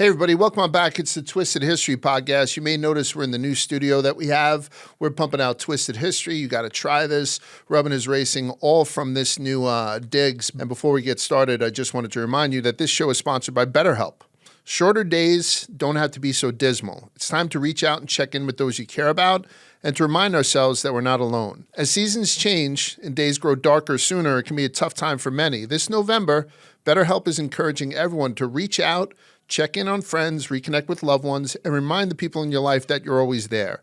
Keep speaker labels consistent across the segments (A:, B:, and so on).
A: Hey, everybody. Welcome on back. It's the Twisted History podcast. You may notice we're in the new studio that we have. We're pumping out Twisted History. You got to try this. Rubbin is Racing, all from this new digs. And before we get started, I just wanted to remind you that this show is sponsored by BetterHelp. Shorter days don't have to be so dismal. It's time to reach out and check in with those you care about and to remind ourselves that we're not alone. As seasons change and days grow darker sooner, it can be a tough time for many. This November, BetterHelp is encouraging everyone to reach out, check in on friends, reconnect with loved ones, and remind the people in your life that you're always there.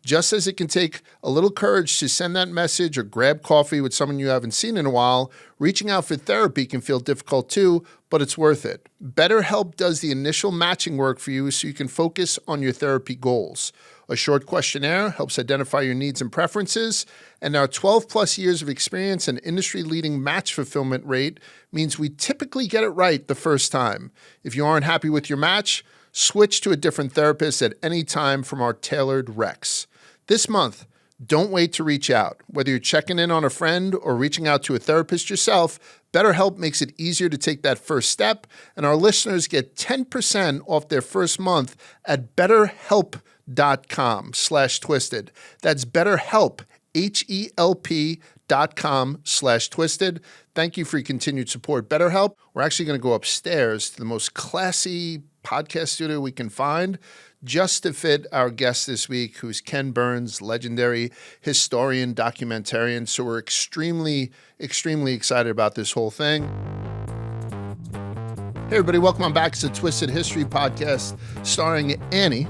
A: Just as it can take a little courage to send that message or grab coffee with someone you haven't seen in a while, reaching out for therapy can feel difficult too, but it's worth it. BetterHelp does the initial matching work for you so you can focus on your therapy goals. A short questionnaire helps identify your needs and preferences, and our 12-plus years of experience and industry-leading match fulfillment rate means we typically get it right the first time. If you aren't happy with your match, switch to a different therapist at any time from our tailored recs. This month, don't wait to reach out. Whether you're checking in on a friend or reaching out to a therapist yourself, BetterHelp makes it easier to take that first step, and our listeners get 10% off their first month at BetterHelp.com/twisted. That's BetterHelp, HELP.com/twisted. Thank you for your continued support, BetterHelp. We're actually going to go upstairs to the most classy podcast studio we can find just to fit our guest this week, who's Ken Burns, legendary historian, documentarian. So we're extremely, extremely excited about this whole thing. Hey, everybody. Welcome on back. It's a Twisted History podcast starring Annie,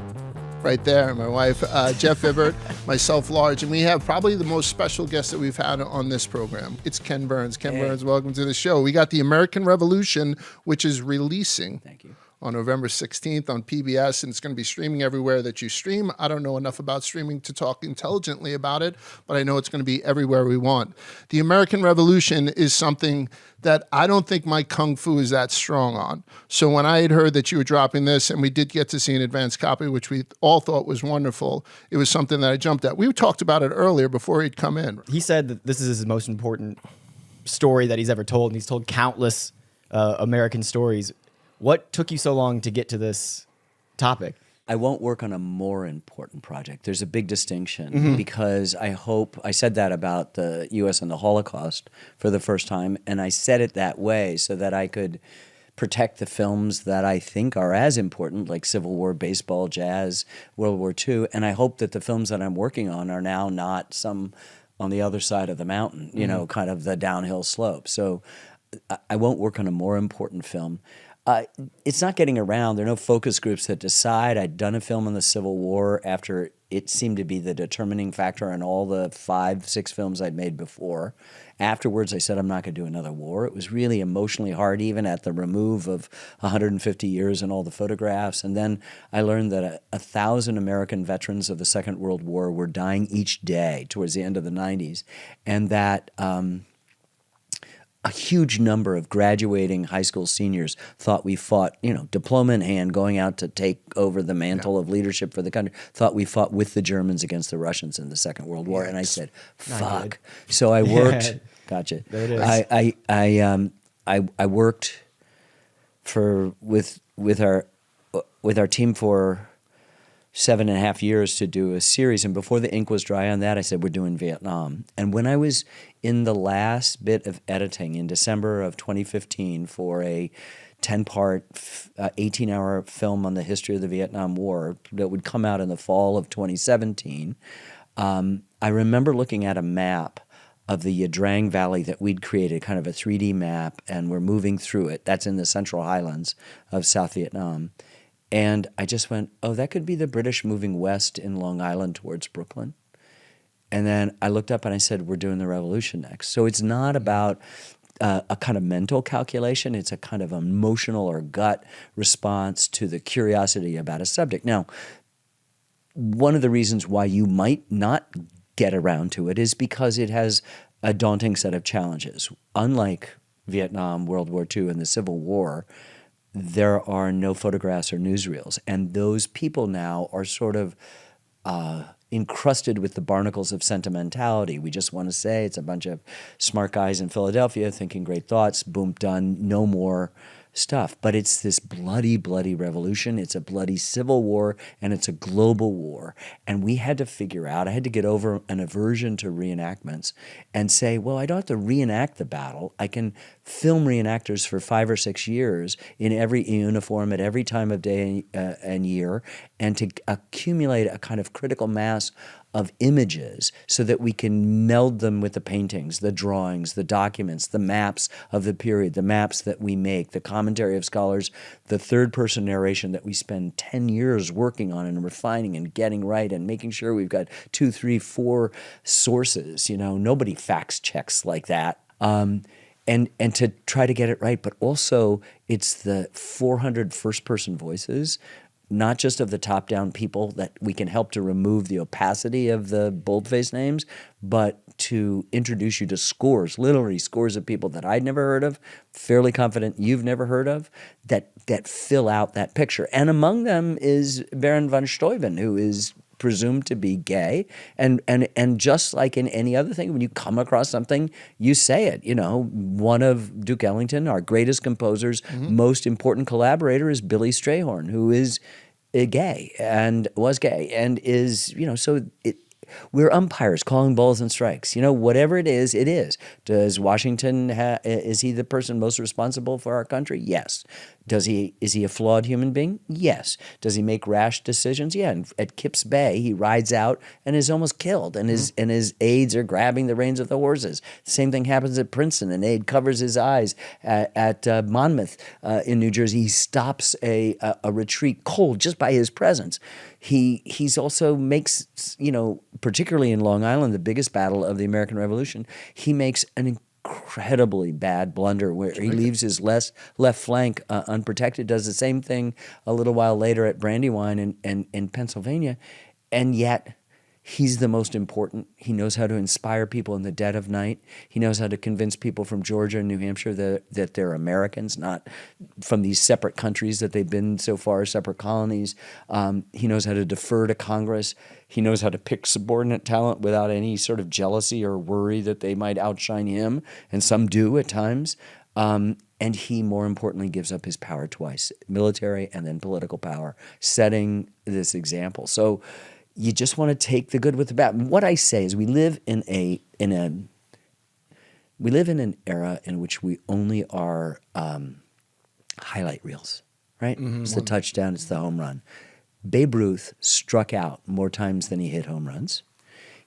A: right there, my wife, Jeff Ibbert, myself, Large, and we have probably the most special guest that we've had on this program. It's Ken Burns. Ken Burns, welcome to the show. We got The American Revolution, which is releasing.
B: Thank you.
A: On November 16th on PBS, and it's going to be streaming everywhere that you stream. I don't know enough about streaming to talk intelligently about it, but I know it's going to be everywhere we want. The American Revolution is something that I don't think my kung fu is that strong on. So when I had heard that you were dropping this, and we did get to see an advanced copy, which we all thought was wonderful, it was something that I jumped at. We talked about it earlier before he'd come in.
B: He said that this is his most important story that he's ever told, and he's told countless American stories. What took you so long to get to this topic?
C: I won't work on a more important project. There's a big distinction because I said that about the U.S. and the Holocaust for the first time, and I said it that way so that I could protect the films that I think are as important, like Civil War, baseball, jazz, World War II, and I hope that the films that I'm working on are now not some on the other side of the mountain, you know, kind of the downhill slope. So I won't work on a more important film. It's not getting around. There are no focus groups that decide. I'd done a film on the Civil War after it seemed to be the determining factor in all the 5-6 films I'd made before. Afterwards, I said, I'm not going to do another war. It was really emotionally hard, even at the remove of 150 years and all the photographs. And then I learned that 1,000 American veterans of the Second World War were dying each day towards the end of the 90s. And that a huge number of graduating high school seniors thought we fought, you know, diploma in hand, going out to take over the mantle of leadership for the country, thought we fought with the Germans against the Russians in the Second World War. And I said, fuck. So I worked, gotcha.
B: There it is.
C: I worked with our team for 7.5 years to do a series, and before the ink was dry on that, I said, we're doing Vietnam. And when I was in the last bit of editing in December of 2015 for a 10-part, 18-hour film on the history of the Vietnam War that would come out in the fall of 2017, I remember looking at a map of the Ia Drang Valley that we'd created, kind of a 3D map, and we're moving through it. That's in the Central Highlands of South Vietnam. And I just went, oh, that could be the British moving west in Long Island towards Brooklyn. And then I looked up and I said, we're doing the revolution next. So it's not about a kind of mental calculation. It's a kind of emotional or gut response to the curiosity about a subject. Now, one of the reasons why you might not get around to it is because it has a daunting set of challenges. Unlike Vietnam, World War II, and the Civil War, there are no photographs or newsreels. And those people now are sort of encrusted with the barnacles of sentimentality. We just want to say it's a bunch of smart guys in Philadelphia thinking great thoughts, boom, done, no more stuff. But it's this bloody, bloody revolution. It's a bloody civil war, and it's a global war. And we had to figure out, I had to get over an aversion to reenactments and say, well, I don't have to reenact the battle. I can film reenactors for 5 or 6 years in every uniform at every time of day and year, and to accumulate a kind of critical mass of images so that we can meld them with the paintings, the drawings, the documents, the maps of the period, the maps that we make, the commentary of scholars, the third-person narration that we spend 10 years working on and refining and getting right and making sure we've got 2, 3, 4 sources. Nobody fact checks like that. And to try to get it right, but also it's the 400 first-person voices, not just of the top-down people that we can help to remove the opacity of the boldface names, but to introduce you to scores, literally scores of people that I'd never heard of, fairly confident you've never heard of, that fill out that picture. And among them is Baron von Steuben, who is presumed to be gay, and just like in any other thing, when you come across something, you say it. One of Duke Ellington, our greatest composer's most important collaborator, is Billy Strayhorn, who is gay and was gay and is, we're umpires calling balls and strikes. Whatever it is, it is. Does Washington, is he the person most responsible for our country? Yes. Is he a flawed human being? Yes. Does he make rash decisions? Yeah. And at Kips Bay, he rides out and is almost killed, and his aides are grabbing the reins of the horses. The same thing happens at Princeton. An aide covers his eyes at Monmouth in New Jersey. He stops a retreat cold just by his presence. He's also makes, particularly in Long Island, the biggest battle of the American Revolution, he makes an incredibly bad blunder where he leaves his left flank unprotected, does the same thing a little while later at Brandywine in Pennsylvania, and yet he's the most important. He knows how to inspire people in the dead of night. He knows how to convince people from Georgia and New Hampshire that they're Americans, not from these separate countries that they've been so far, separate colonies. He knows how to defer to Congress. He knows how to pick subordinate talent without any sort of jealousy or worry that they might outshine him, and some do at times. And he, more importantly, gives up his power twice, military and then political power, setting this example. So you just want to take the good with the bad. What I say is we live in an era in which we only are highlight reels, right? Mm-hmm. It's the touchdown, it's the home run. Babe Ruth struck out more times than he hit home runs.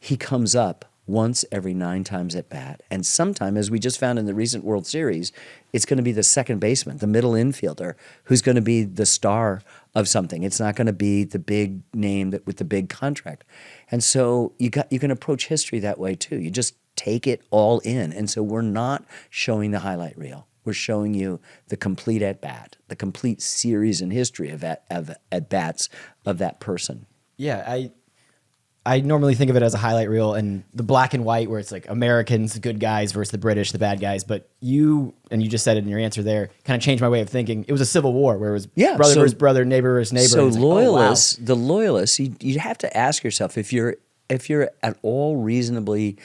C: He comes up once every 9 times at bat. And sometime, as we just found in the recent World Series, it's going to be the second baseman, the middle infielder, who's going to be the star of something. It's not going to be the big name with the big contract. And so you can approach history that way too. You just take it all in. And so we're not showing the highlight reel. We're showing you the complete at-bat, the complete series and history of at-bats of that person.
B: Yeah, I normally think of it as a highlight reel and the black and white where it's like Americans, good guys versus the British, the bad guys. But you just said it in your answer there, kind of changed my way of thinking. It was a civil war where it was brother versus brother, neighbor versus neighbor.
C: So
B: loyalists,
C: the loyalists, you have to ask yourself if you're at all reasonably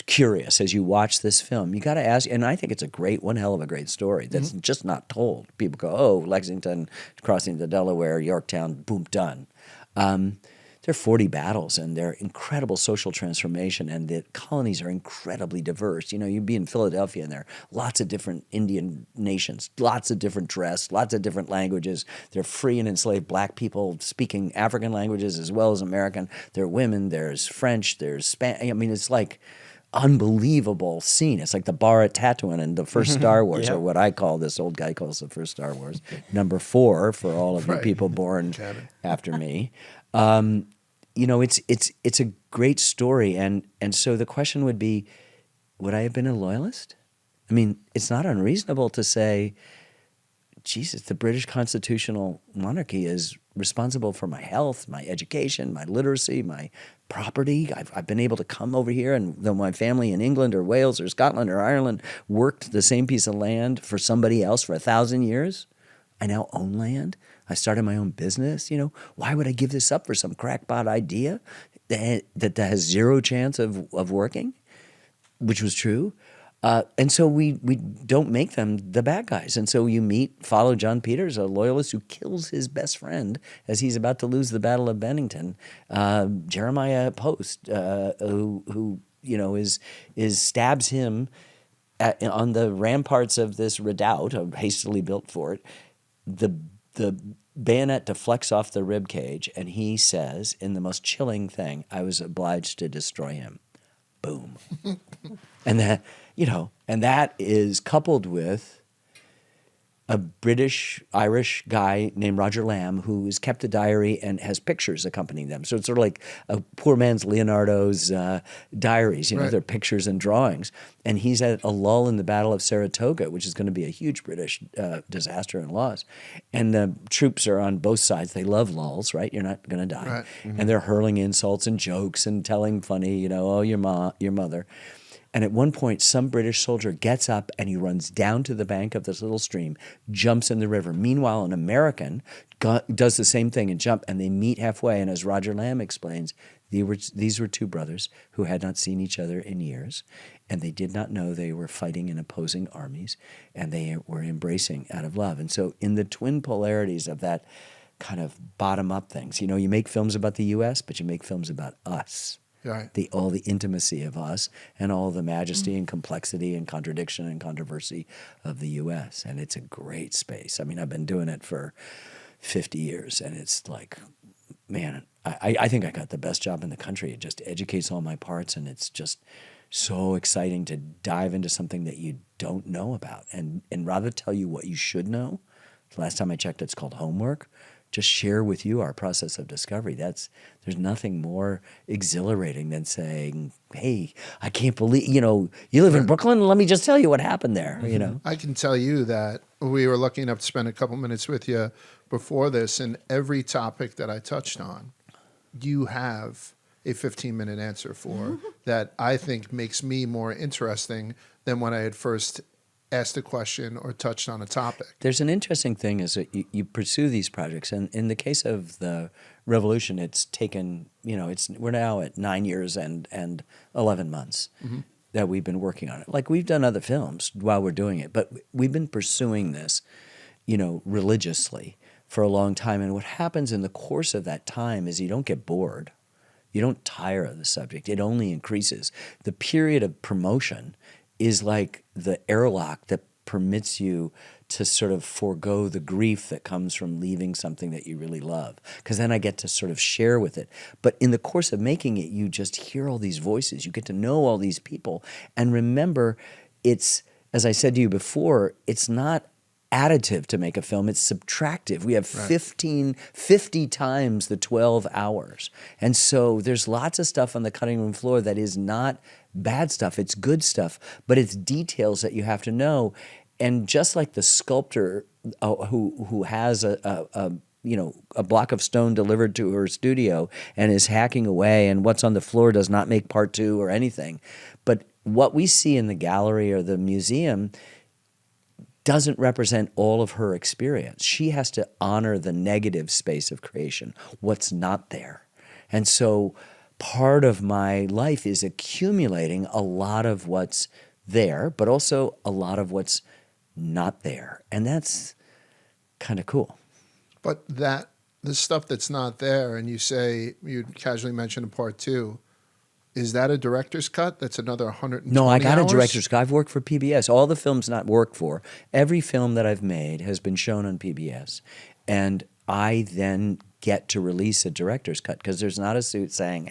C: curious as you watch this film, you got to ask, and I think it's one hell of a great story that's just not told. People go, oh, Lexington, crossing the Delaware, Yorktown, boom, done. There are 40 battles, and they're incredible social transformation, and the colonies are incredibly diverse. You'd be in Philadelphia, and there are lots of different Indian nations, lots of different dress, lots of different languages. There are free and enslaved black people speaking African languages as well as American. There are women, there's French, there's Spanish. I mean, it's like unbelievable scene. It's like the bar at Tatooine and the first Star Wars, or what I call, this old guy calls the first Star Wars, number 4 for all of you people born after me. It's a great story, and so the question would be, would I have been a loyalist? I mean, it's not unreasonable to say, Jesus, the British constitutional monarchy is responsible for my health, my education, my literacy, my property. I've been able to come over here, and though my family in England or Wales or Scotland or Ireland worked the same piece of land for somebody else for 1,000 years, I now own land. I started my own business. Why would I give this up for some crackpot idea that has zero chance of working? Which was true. And so we don't make them the bad guys. And so you follow John Peters, a loyalist who kills his best friend as he's about to lose the Battle of Bennington. Jeremiah Post, who stabs him on the ramparts of this redoubt, a hastily built fort. The bayonet deflects off the rib cage, and he says, in the most chilling thing, "I was obliged to destroy him." Boom. And that is coupled with a British-Irish guy named Roger Lamb who has kept a diary and has pictures accompanying them. So it's sort of like a poor man's Leonardo's diaries.
A: Right.
C: They're pictures and drawings. And he's at a lull in the Battle of Saratoga, which is going to be a huge British disaster and loss. And the troops are on both sides. They love lulls, right? You're not going to die.
A: Right.
B: Mm-hmm.
C: And they're hurling insults and jokes and telling funny, oh, your mother. And at one point, some British soldier gets up and he runs down to the bank of this little stream, jumps in the river. Meanwhile, an American does the same thing and jump, and they meet halfway. And as Roger Lamb explains, these were two brothers who had not seen each other in years, and they did not know they were fighting in opposing armies, and they were embracing out of love. And so in the twin polarities of that kind of bottom-up things, you make films about the U.S., but you make films about us.
A: Right.
C: All the intimacy of us and all the majesty and complexity and contradiction and controversy of the U.S. And it's a great space. I mean, I've been doing it for 50 years, and it's like, man, I think I got the best job in the country. It just educates all my parts, and it's just so exciting to dive into something that you don't know about. And rather tell you what you should know, the last time I checked, it's called homework. Just share with you our process of discovery. There's nothing more exhilarating than saying, "Hey, I can't believe you live in Brooklyn. Let me just tell you what happened there."
A: I can tell you that we were lucky enough to spend a couple minutes with you before this, and every topic that I touched on, you have a 15-minute answer for that I think makes me more interesting than when I had first asked a question or touched on a topic.
C: There's an interesting thing is that you pursue these projects, and in the case of the Revolution, it's taken, we're now at 9 years and 11 months that we've been working on it. Like, we've done other films while we're doing it, but we've been pursuing this, religiously for a long time. And what happens in the course of that time is you don't get bored. You don't tire of the subject. It only increases. The period of promotion is like the airlock that permits you to sort of forego the grief that comes from leaving something that you really love. Because then I get to sort of share with it. But in the course of making it, you just hear all these voices. You get to know all these people. And remember, it's, as I said to you before, it's not additive to make a film, it's subtractive. We have 50 times the 12 hours. And so there's lots of stuff on the cutting room floor that is not bad stuff, it's good stuff, but it's details that you have to know. And just like the sculptor who has a block of stone delivered to her studio and is hacking away, and what's on the floor does not make part two or anything. But what we see in the gallery or the museum doesn't represent all of her experience. She has to honor the negative space of creation, what's not there. And so part of my life is accumulating a lot of what's there, but also a lot of what's not there. And that's kind of cool.
A: But the stuff that's not there, and you casually mentioned in part two, is that a director's cut? That's another 120
C: No, I got
A: hours?
C: a director's cut. I've worked for PBS. All the films not worked for, every film that I've made has been shown on PBS. And I then get to release a director's cut because there's not a suit saying,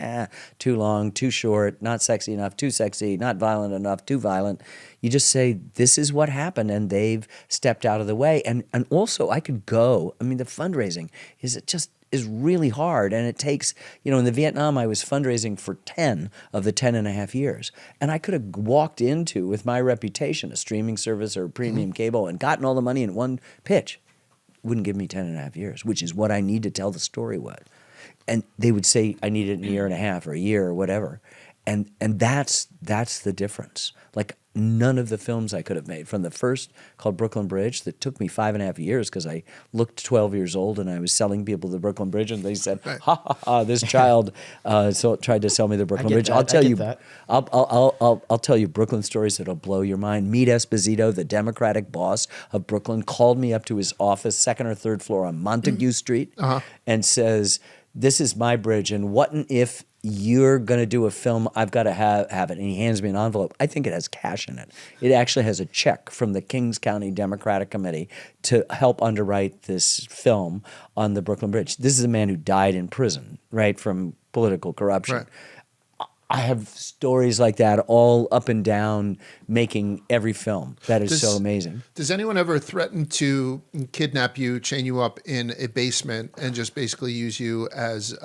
C: too long, too short, not sexy enough, too sexy, not violent enough, too violent. You just say, this is what happened, and they've stepped out of the way. And also, I could go, the fundraising is really hard, and it takes, in the Vietnam, I was fundraising for 10 of the 10 and a half years. And I could have walked into, with my reputation, a streaming service or premium cable and gotten all the money in one pitch. Wouldn't give me 10 and a half years, which is what I need to tell the story with. And they would say I needed a year and a half or a year or whatever. And that's the difference. Like none of the films I could have made, from the first called Brooklyn Bridge that took me 5.5 years because I looked 12 years old and I was selling people the Brooklyn Bridge and they said,
A: Right.
C: ha ha ha, this child tried to sell me the Brooklyn
B: get
C: Bridge.
B: that.
C: I'll tell
B: I get
C: you,
B: that.
C: I'll tell you Brooklyn stories that'll blow your mind. Meet Esposito, the Democratic boss of Brooklyn, called me up to his office, second or third floor on Montague Street, and says, "This is my bridge, and what if you're going to do a film, I've got to have it." And he hands me an envelope. I think it has cash in it. It actually has a check from the Kings County Democratic Committee to help underwrite this film on the Brooklyn Bridge. This is a man who died in prison, right, from political corruption.
A: Right.
C: I have stories like that all up and down making every film. That is so amazing.
A: Does anyone ever threaten to kidnap you, chain you up in a basement, and just basically use you as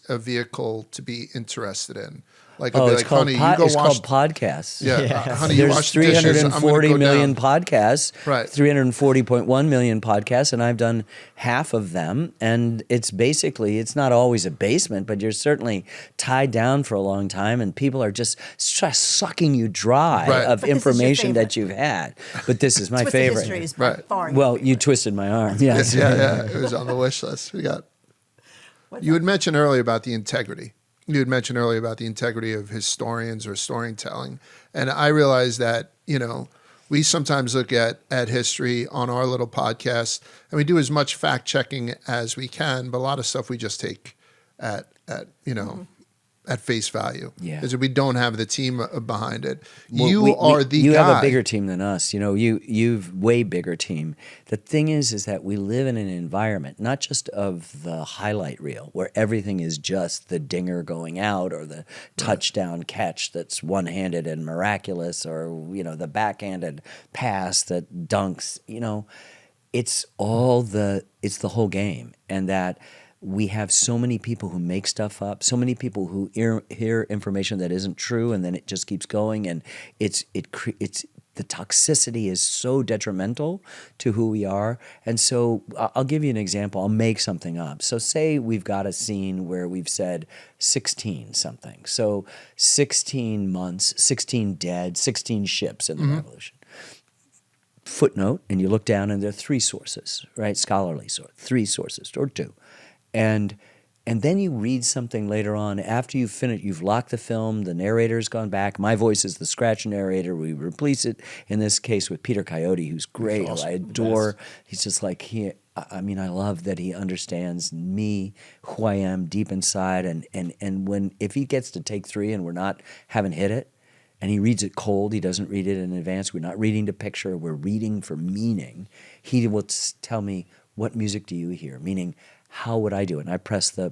A: a vehicle to be interested in? Like,
C: Oh,
A: be
C: it's
A: like,
C: called
A: honey, you go wash.
C: called podcasts.
A: Yeah, honey, you
C: There's
A: wash the dishes. I'm gonna
C: 340
A: go
C: million
A: down.
C: podcasts,
A: Right.
C: 340.1 million podcasts, and I've done half of them. And it's basically, it's not always a basement, but you're certainly tied down for a long time, and people are just sucking you dry
A: Right.
C: of
D: But this is your
C: information that
D: favorite.
C: you've had. But this is my
D: Twisted
C: favorite.
D: History is by
A: Right.
D: far your
C: Well,
D: favorite.
C: you twisted my arm. Yes.
A: Yeah, it was on the wish list. We got. You had mentioned earlier about the integrity. You had mentioned earlier about the integrity of historians or storytelling. And I realized that, we sometimes look at history on our little podcast and we do as much fact checking as we can, but a lot of stuff we just take at face value.
C: Yeah.
A: Because we don't have the team behind it.
C: Well,
A: You are the
C: you
A: guy.
C: have a bigger team than us. You've way bigger team. The thing is that we live in an environment, not just of the highlight reel, where everything is just the dinger going out or the touchdown catch that's one-handed and miraculous, or the backhanded pass that dunks. It's the whole game, and that. We have so many people who make stuff up, so many people who hear information that isn't true, and then it just keeps going, and it's the toxicity is so detrimental to who we are. And so I'll give you an example. I'll make something up. So say we've got a scene where we've said 16 something. So 16 months, 16 dead, 16 ships in the revolution. Footnote, and you look down, and there are 3 sources, right? Scholarly source, 3 sources or 2. And then you read something later on after you've finished, you've locked the film, the narrator's gone back. My voice is the scratch narrator. We replace it in this case with Peter Coyote, who's great.
A: Awesome.
C: I adore. He's just like I love that he understands me, who I am deep inside, and if he gets to take 3 and haven't hit it, and he reads it cold, he doesn't read it in advance. We're not reading to picture, we're reading for meaning. He will tell me, what music do you hear? Meaning, how would I do it? And I press the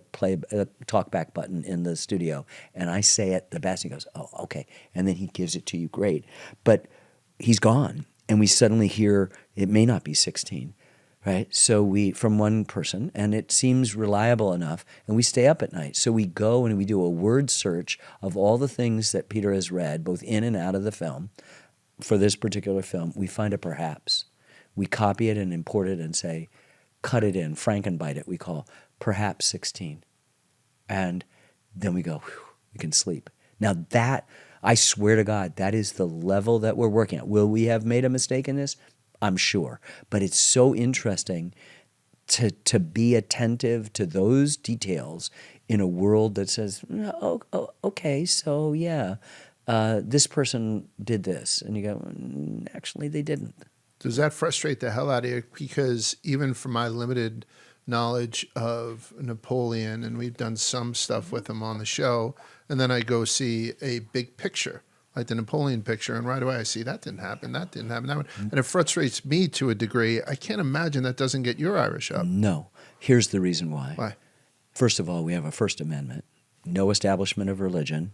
C: talkback button in the studio, and I say it the best. He goes, oh, okay. And then he gives it to you great. But he's gone, and we suddenly hear it may not be 16, right? So from one person, and it seems reliable enough, and we stay up at night. So we go and we do a word search of all the things that Peter has read, both in and out of the film. For this particular film, we find a perhaps. We copy it and import it and say, cut it in, Frankenbite it, we call perhaps 16. And then we go, whew, we can sleep. Now that, I swear to God, that is the level that we're working at. Will we have made a mistake in this? I'm sure. But it's so interesting to be attentive to those details in a world that says, oh okay, so yeah, this person did this. And you go, actually, they didn't.
A: Does that frustrate the hell out of you? Because even from my limited knowledge of Napoleon, and we've done some stuff with him on the show, and then I go see a big picture, like the Napoleon picture, and right away I see that didn't happen, that didn't happen, that one. And it frustrates me to a degree. I can't imagine that doesn't get your Irish up.
C: No. Here's the reason why.
A: Why?
C: First of all, we have a First Amendment, no establishment of religion.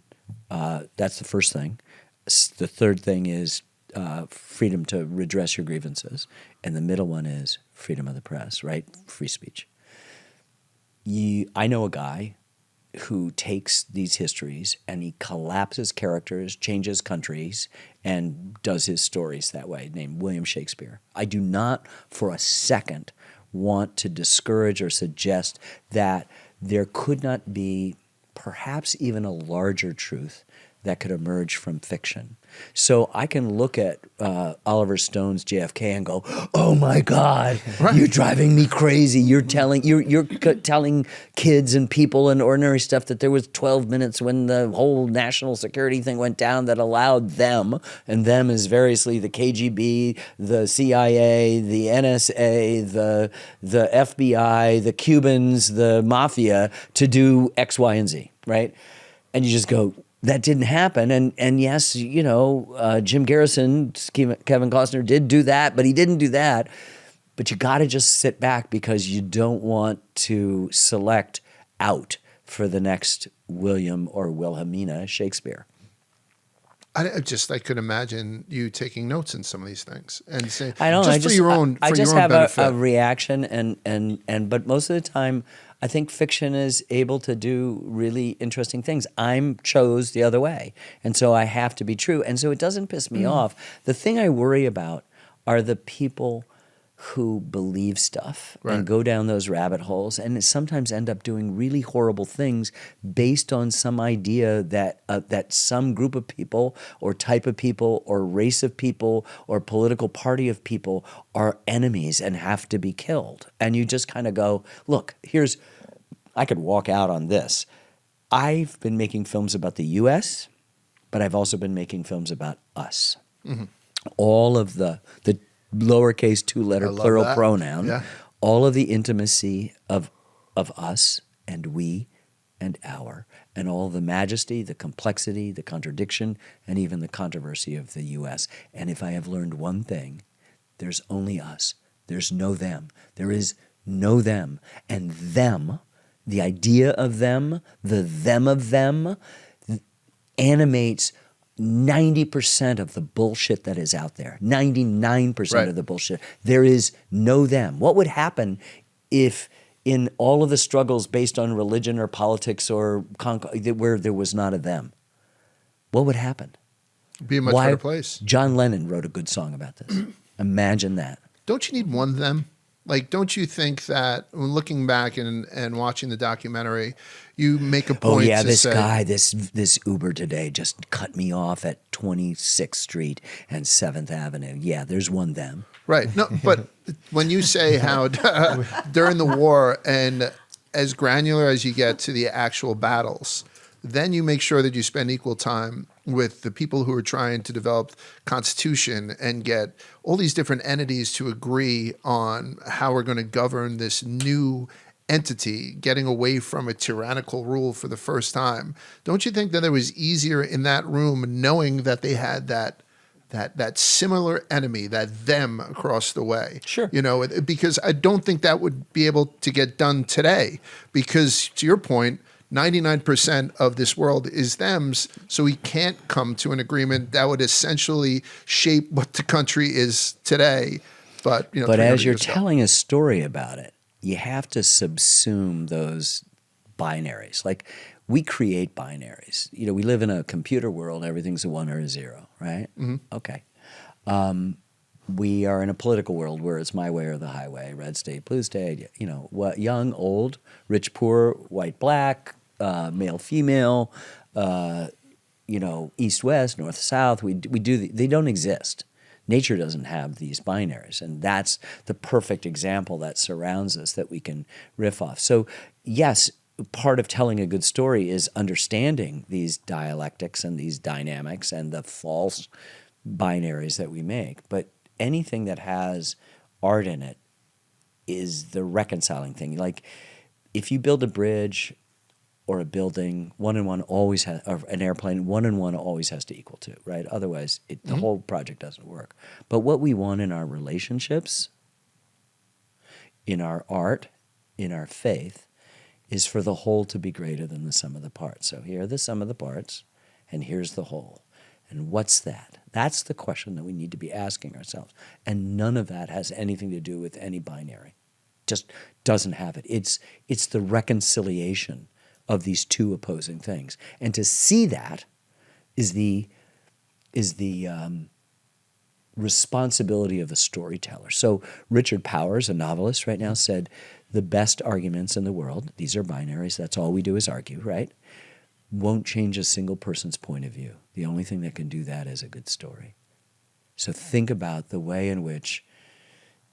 C: That's the first thing. The third thing is freedom to redress your grievances. And the middle one is freedom of the press, right? Free speech. I know a guy who takes these histories and he collapses characters, changes countries, and does his stories that way, named William Shakespeare. I do not for a second want to discourage or suggest that there could not be perhaps even a larger truth that could emerge from fiction. So I can look at Oliver Stone's JFK and go, "Oh my God, you're driving me crazy! You're telling telling kids and people and ordinary stuff that there was 12 minutes when the whole national security thing went down that allowed them, and them is variously the KGB, the CIA, the NSA, the FBI, the Cubans, the mafia to do X, Y, and Z, right?" And you just go, that didn't happen. And yes, Jim Garrison, Kevin Costner did do that, but he didn't do that. But you got to just sit back because you don't want to select out for the next William or Wilhelmina Shakespeare.
A: I could imagine you taking notes in some of these things and saying,
C: I don't.
A: just for your own
C: I just have
A: benefit.
C: a reaction, but most of the time, I think fiction is able to do really interesting things. I'm chose the other way, and so I have to be true, and so it doesn't piss me off. The thing I worry about are the people who believe stuff and go down those rabbit holes and sometimes end up doing really horrible things based on some idea that that some group of people or type of people or race of people or political party of people are enemies and have to be killed. And you just kind of go, look, I could walk out on this. I've been making films about the U.S., but I've also been making films about us. Mm-hmm. All of the lowercase two-letter plural pronoun, all of the intimacy of us and we and our, and all the majesty, the complexity, the contradiction, and even the controversy of the U.S. And if I have learned one thing, there's only us. There's no them. There is no them. And them, the idea of them, the them of them, animates 90% of the bullshit that is out there. 99% of the bullshit. There is no them. What would happen if in all of the struggles based on religion or politics or where there was not a them? What would happen?
A: Be a much better place.
C: John Lennon wrote a good song about this. Imagine that.
A: Don't you need one them? Like, don't you think that when looking back and watching the documentary, you make a point to say...
C: this guy, this Uber today just cut me off at 26th Street and 7th Avenue. Yeah, there's one them.
A: Right. No, but when you say how during the war and as granular as you get to the actual battles, then you make sure that you spend equal time with the people who are trying to develop Constitution and get all these different entities to agree on how we're going to govern this new entity, getting away from a tyrannical rule for the first time. Don't you think that it was easier in that room knowing that they had that similar enemy, that them across the way?
C: Sure.
A: Because I don't think that would be able to get done today because, to your point, 99% of this world is thems, so we can't come to an agreement that would essentially shape what the country is today. But
C: as you're telling a story about it, you have to subsume those binaries. Like, we create binaries. We live in a computer world. Everything's a 1 or a 0, right? Mm-hmm. Okay. We are in a political world where it's my way or the highway, red state, blue state, young, old, rich, poor, white, black, male, female, east, west, north, south. They don't exist. Nature doesn't have these binaries, and that's the perfect example that surrounds us that we can riff off. So, yes, part of telling a good story is understanding these dialectics and these dynamics and the false binaries that we make, but anything that has art in it is the reconciling thing. Like, if you build a bridge or a building, 1 and 1 always has, or an airplane, 1 and 1 always has to equal 2, right? Otherwise, the whole project doesn't work. But what we want in our relationships, in our art, in our faith, is for the whole to be greater than the sum of the parts. So here are the sum of the parts, and here's the whole. And what's that? That's the question that we need to be asking ourselves. And none of that has anything to do with any binary. Just doesn't have it. It's the reconciliation of these two opposing things. And to see that is the responsibility of the storyteller. So Richard Powers, a novelist right now, said the best arguments in the world, these are binaries, that's all we do is argue, right? won't change a single person's point of view. The only thing that can do that is a good story. So think about the way in which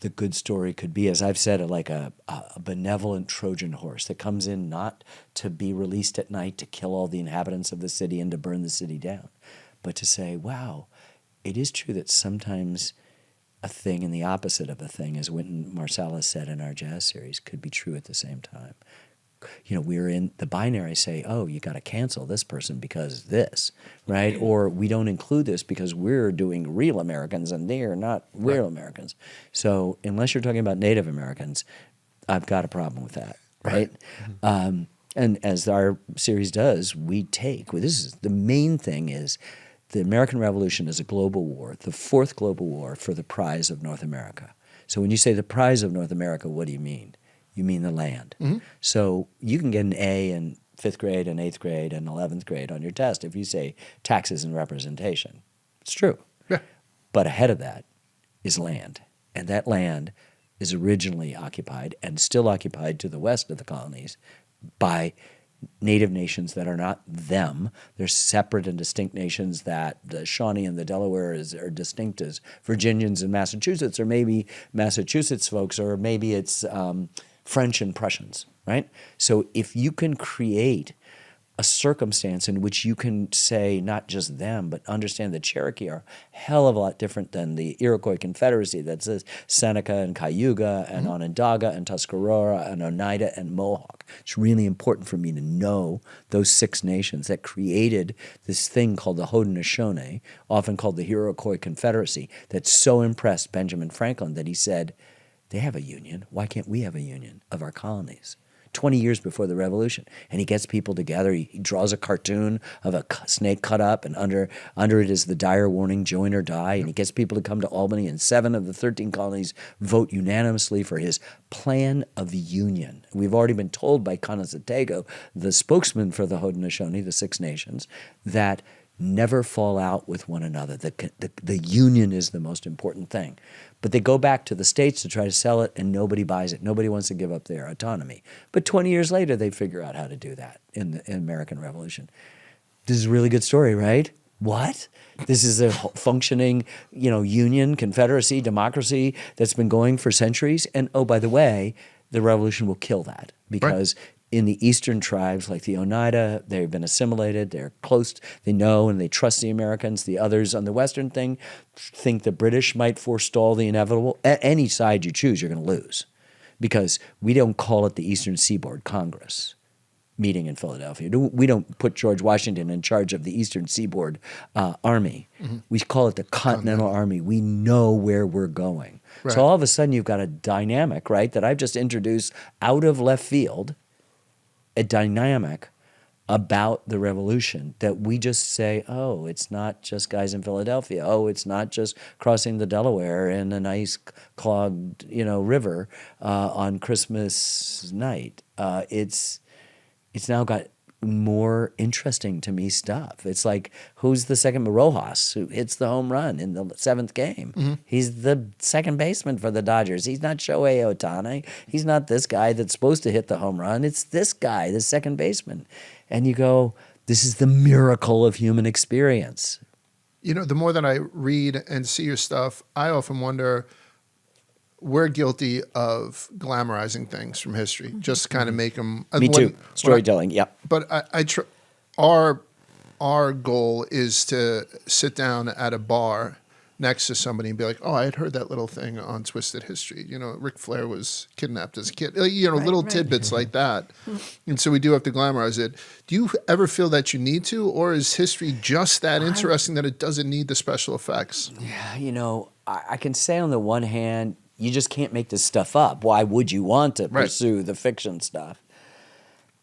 C: the good story could be, as I've said, like a benevolent Trojan horse that comes in not to be released at night to kill all the inhabitants of the city and to burn the city down, but to say, wow, it is true that sometimes a thing and the opposite of a thing, as Wynton Marsalis said in our jazz series, could be true at the same time. You know, we're in the binary, say, oh, you got to cancel this person because this, right? Or we don't include this because we're doing real Americans and they're not real Americans. So unless you're talking about Native Americans, I've got a problem with that, right? And as our series does, we take, this is the main thing is the American Revolution is a global war, the fourth global war for the prize of North America. So when you say the prize of North America, what do you mean? You mean the land. So you can get an A in 5th grade and 8th grade and 11th grade on your test if you say taxes and representation. It's true.
A: Yeah.
C: But ahead of that is land. And that land is originally occupied and still occupied to the west of the colonies by native nations that are not them. They're separate and distinct nations that the Shawnee and the Delaware are distinct as Virginians and Massachusetts, or maybe Massachusetts folks, or maybe it's French and Prussians, right? So if you can create a circumstance in which you can say not just them, but understand the Cherokee are a hell of a lot different than the Iroquois Confederacy that says Seneca and Cayuga and Onondaga and Tuscarora and Oneida and Mohawk. It's really important for me to know those 6 nations that created this thing called the Haudenosaunee, often called the Iroquois Confederacy, that so impressed Benjamin Franklin that he said, they have a union. Why can't we have a union of our colonies? 20 years before the Revolution. And he gets people together. He draws a cartoon of a snake cut up, and under it is the dire warning, join or die. And he gets people to come to Albany, and 7 of the 13 colonies vote unanimously for his plan of union. We've already been told by Conasatego, the spokesman for the Haudenosaunee, the 6 nations, that never fall out with one another. The union is the most important thing. But they go back to the states to try to sell it, and nobody buys it. Nobody wants to give up their autonomy. But 20 years later, they figure out how to do that in the American Revolution. This is a really good story, right? What? This is a functioning, union, confederacy, democracy that's been going for centuries. And oh, by the way, the revolution will kill that because in the eastern tribes, like the Oneida, they've been assimilated, they're close, they know and they trust the Americans. The others on the western thing think the British might forestall the inevitable. At any side you choose, you're going to lose because we don't call it the Eastern Seaboard Congress meeting in Philadelphia. We don't put George Washington in charge of the Eastern Seaboard Army. We call it the Continental Army. We know where we're going. Right. So all of a sudden you've got a dynamic, right, that I've just introduced out of left field, a dynamic about the revolution that we just say, oh, it's not just guys in Philadelphia. Oh, it's not just crossing the Delaware in an ice-clogged, river on Christmas night. It's now got more interesting to me stuff. It's like, who's the second Rojas who hits the home run in the 7th game? He's the second baseman for the Dodgers. He's not Shohei Ohtani. He's not this guy that's supposed to hit the home run. It's this guy, the second baseman. And you go, this is the miracle of human experience.
A: The more that I read and see your stuff, I often wonder, we're guilty of glamorizing things from history, just kind of make them.
C: Me too. Storytelling, yeah.
A: But our goal is to sit down at a bar next to somebody and be like, oh, I had heard that little thing on Twisted History. Ric Flair was kidnapped as a kid. Little tidbits like that. And so we do have to glamorize it. Do you ever feel that you need to, or is history just that interesting that it doesn't need the special effects?
C: Yeah, I can say on the one hand, you just can't make this stuff up. Why would you want to pursue the fiction stuff?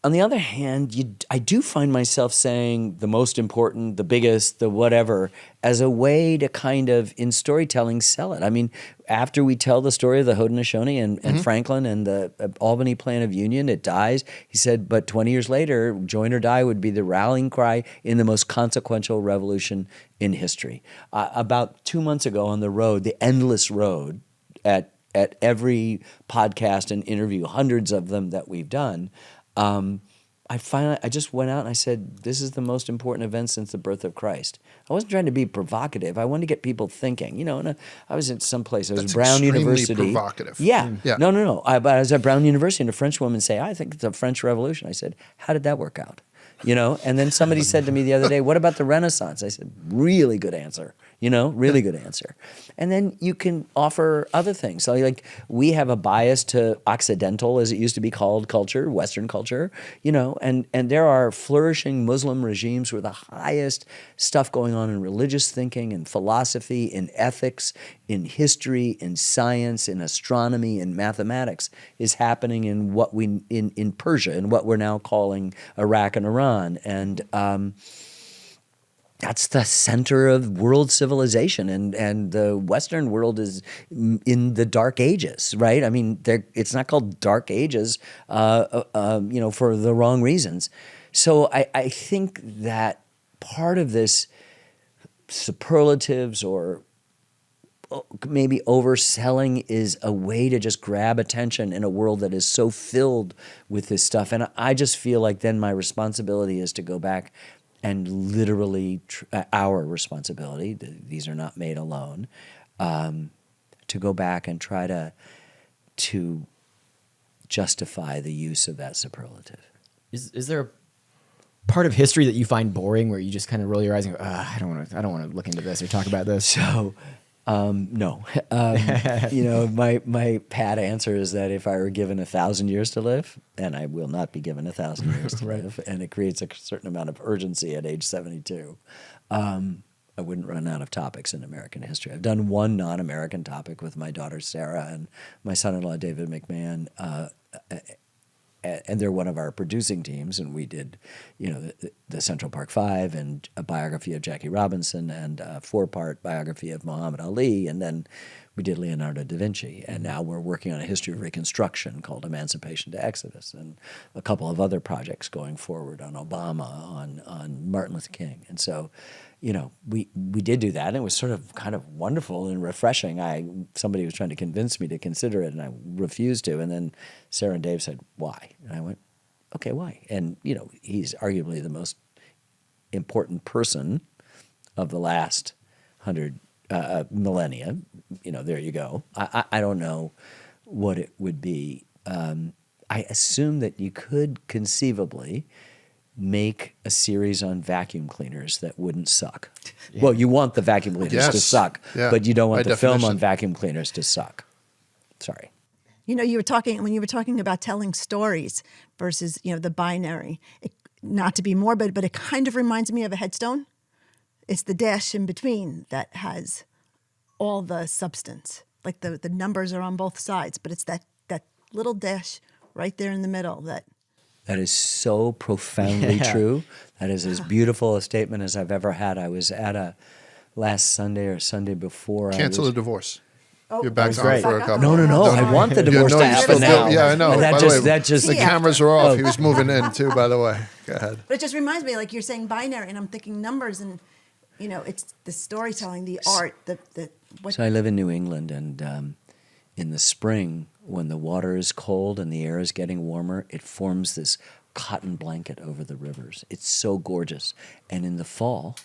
C: On the other hand, I do find myself saying the most important, the biggest, the whatever, as a way to kind of, in storytelling, sell it. I mean, after we tell the story of the Haudenosaunee and Franklin and the Albany Plan of Union, it dies. He said, but 20 years later, join or die would be the rallying cry in the most consequential revolution in history. About 2 months ago on the road, the endless road, at every podcast and interview, hundreds of them that we've done, I just went out and I said, this is the most important event since the birth of Christ. I wasn't trying to be provocative. I wanted to get people thinking. You know, and I was in some place. I was
A: That's
C: at Brown
A: extremely
C: University.
A: provocative.
C: Yeah.
A: Yeah.
C: No. But I was at Brown University, and a French woman say, I think it's a French Revolution. I said, how did that work out? You know, and then somebody said to me the other day, what about the Renaissance? I said, really good answer. You know, really good answer. And then you can offer other things. So like we have a bias to Occidental, as it used to be called, culture, Western culture, you know, and there are flourishing Muslim regimes where the highest stuff going on in religious thinking, in philosophy, in ethics, in history, in science, in astronomy, in mathematics is happening in what we in Persia, in what we're now calling Iraq and Iran. And that's the center of world civilization, and the Western world is in the Dark Ages, right? I mean, it's not called Dark Ages, you know, for the wrong reasons. So I think that part of this superlatives or maybe overselling is a way to just grab attention in a world that is so filled with this stuff. And I just feel like then my responsibility is to go back and literally our responsibility, these are not made alone, to go back and try to justify the use of that superlative.
B: Is there a part of history that you find boring where you just kind of roll your eyes and go, I don't want to look into this or talk about this?
C: So, no. You know, my pat answer is that if I were given 1,000 years to live, and I will not be given 1,000 years to live, and it creates a certain amount of urgency at age 72, I wouldn't run out of topics in American history. I've done one non-American topic with my daughter Sarah and my son-in-law David McMahon, and they're one of our producing teams, and we did, you know, the Central Park Five and a biography of Jackie Robinson and a 4-part biography of Muhammad Ali, and then we did Leonardo da Vinci, and now we're working on a history of Reconstruction called Emancipation to Exodus, and a couple of other projects going forward on Obama, on Martin Luther King, and so, you know, we did do that, and it was sort of kind of wonderful and refreshing. Somebody was trying to convince me to consider it, and I refused to. And then Sarah and Dave said, "Why?" And I went, "Okay, why?" And you know, he's arguably the most important person of the last 100 millennia. You know, there you go. I don't know what it would be. I assume that you could conceivably make a series on vacuum cleaners that wouldn't suck. Yeah. Well, you want the vacuum cleaners to suck, but you don't want the film on vacuum cleaners to suck. Sorry.
D: You know, when you were talking about telling stories versus, you know, the binary, not to be morbid, but it kind of reminds me of a headstone. It's the dash in between that has all the substance. Like the numbers are on both sides, but it's that little dash right there in the middle that
C: is so profoundly true. That is as beautiful a statement as I've ever had. I was at last Sunday or Sunday before.
A: Cancel the divorce.
D: Oh,
A: You're back on
B: great.
A: for a couple.
C: No. I want the divorce to happen now.
A: Yeah, I know.
C: That
A: By
C: just,
A: the way, the cameras are off. He was moving in too, by the way. Go ahead.
D: But it just reminds me, like you're saying binary, and I'm thinking numbers, and you know, it's the storytelling, the art,
C: So I live in New England, and in the spring, when the water is cold and the air is getting warmer, it forms this cotton blanket over the rivers. It's so gorgeous. And in the fall,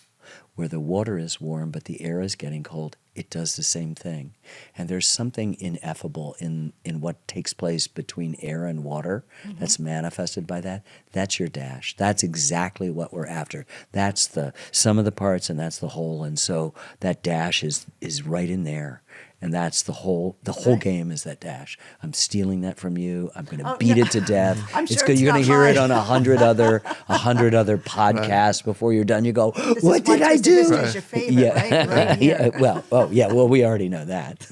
C: where the water is warm but the air is getting cold, it does the same thing. And there's something ineffable in what takes place between air and water that's manifested by that. That's your dash. That's exactly what we're after. That's the sum of the parts, and that's the whole. And so that dash is right in there. And that's the whole game is that dash. I'm stealing that from you. I'm going to beat it to death.
D: I'm sure
C: You're going to hear it on 100 other podcasts before you're done. You go, what did I do?
D: History is your favorite, right?
C: Yeah. Well, we already know that.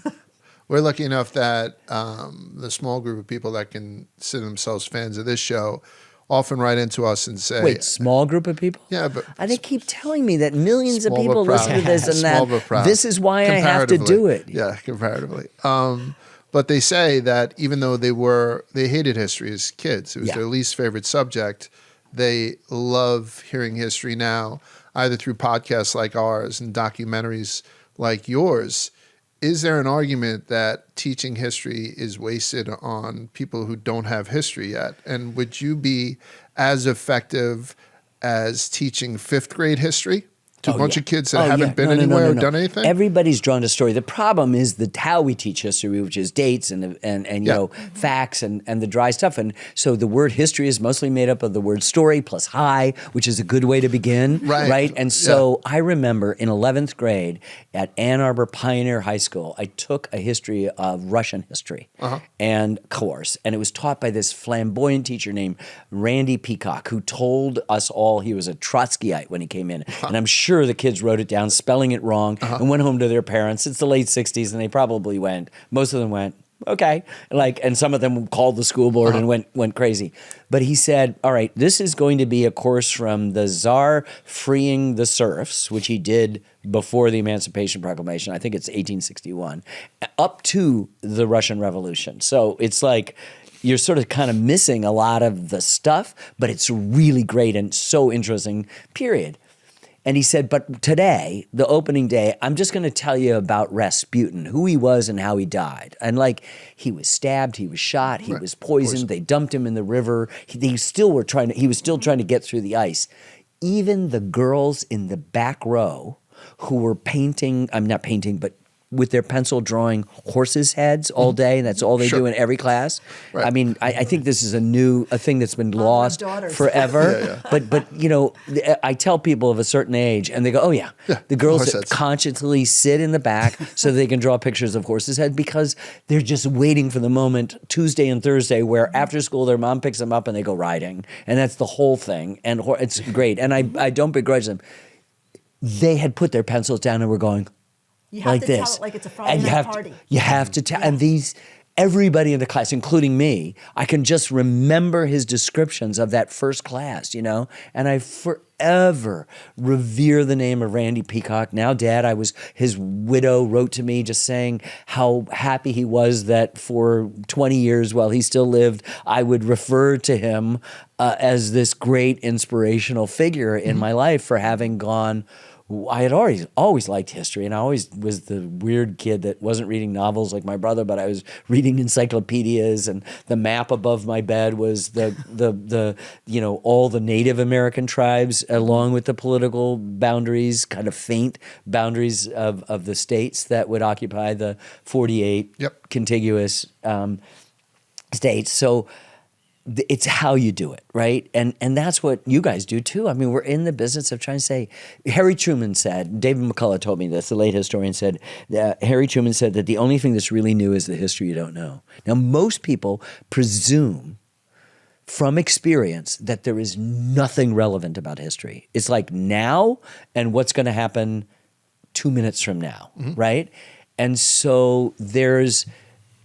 A: We're lucky enough that the small group of people that consider themselves fans of this show often write into us and say...
C: Wait, small group of people?
A: Yeah, but...
C: They keep telling me that millions of people listen to this and
A: small
C: that.
A: but proud.
C: This is why I have to do it.
A: Yeah, comparatively. But they say that even though they hated history as kids, it was their least favorite subject, they love hearing history now, either through podcasts like ours and documentaries like yours. is there an argument that teaching history is wasted on people who don't have history yet? And would you be as effective as teaching fifth grade history to a bunch of kids that haven't been anywhere or done anything?
C: Everybody's drawn to story. The problem is how we teach history, which is dates and you know, facts and the dry stuff. And so the word history is mostly made up of the word story plus high, which is a good way to begin, right? And so I remember in 11th grade at Ann Arbor Pioneer High School, I took a history of Russian history and course, and it was taught by this flamboyant teacher named Randy Peacock, who told us all he was a Trotskyite when he came in. And I'm sure the kids wrote it down, spelling it wrong, and went home to their parents. It's the late 60s, and they probably went, most of them went, okay. Like, and some of them called the school board and went crazy. But he said, all right, this is going to be a course from the Tsar freeing the serfs, which he did before the Emancipation Proclamation, I think it's 1861, up to the Russian Revolution. So it's like, you're sort of kind of missing a lot of the stuff, but it's really great and so interesting, period. And he said, but today, the opening day, I'm just going to tell you about Rasputin, who he was and how he died. And like, he was stabbed, he was shot, he was poisoned, they dumped him in the river. He was still trying to get through the ice. Even the girls in the back row who were painting, I'm not painting, but with their pencil drawing horses' heads all day, and that's all they do in every class. I mean, I think this is a thing that's been lost forever. But you know, I tell people of a certain age, and they go, "Oh yeah, the girls that consciously sit in the back so they can draw pictures of horses' heads because they're just waiting for the moment Tuesday and Thursday where after school their mom picks them up and they go riding, and that's the whole thing, and it's great. And I don't begrudge them. They had put their pencils down and were going."
D: You have to tell it like it's a Friday night party.
C: You have to tell, and everybody in the class, including me, I can just remember his descriptions of that first class, you know, and I forever revere the name of Randy Peacock. Now, Dad, his widow wrote to me just saying how happy he was that for 20 years while he still lived, I would refer to him as this great inspirational figure in my life for having gone. I had always liked history, and I always was the weird kid that wasn't reading novels like my brother, but I was reading encyclopedias, and the map above my bed was the you know, all the Native American tribes along with the political boundaries, kind of faint boundaries of the states that would occupy the 48 contiguous states. So it's how you do it, right? And that's what you guys do too. I mean, we're in the business of trying to say, Harry Truman said, David McCullough told me this, the late historian said, Harry Truman said that the only thing that's really new is the history you don't know. Now, most people presume from experience that there is nothing relevant about history. It's like now and what's going to happen 2 minutes from now, right? And so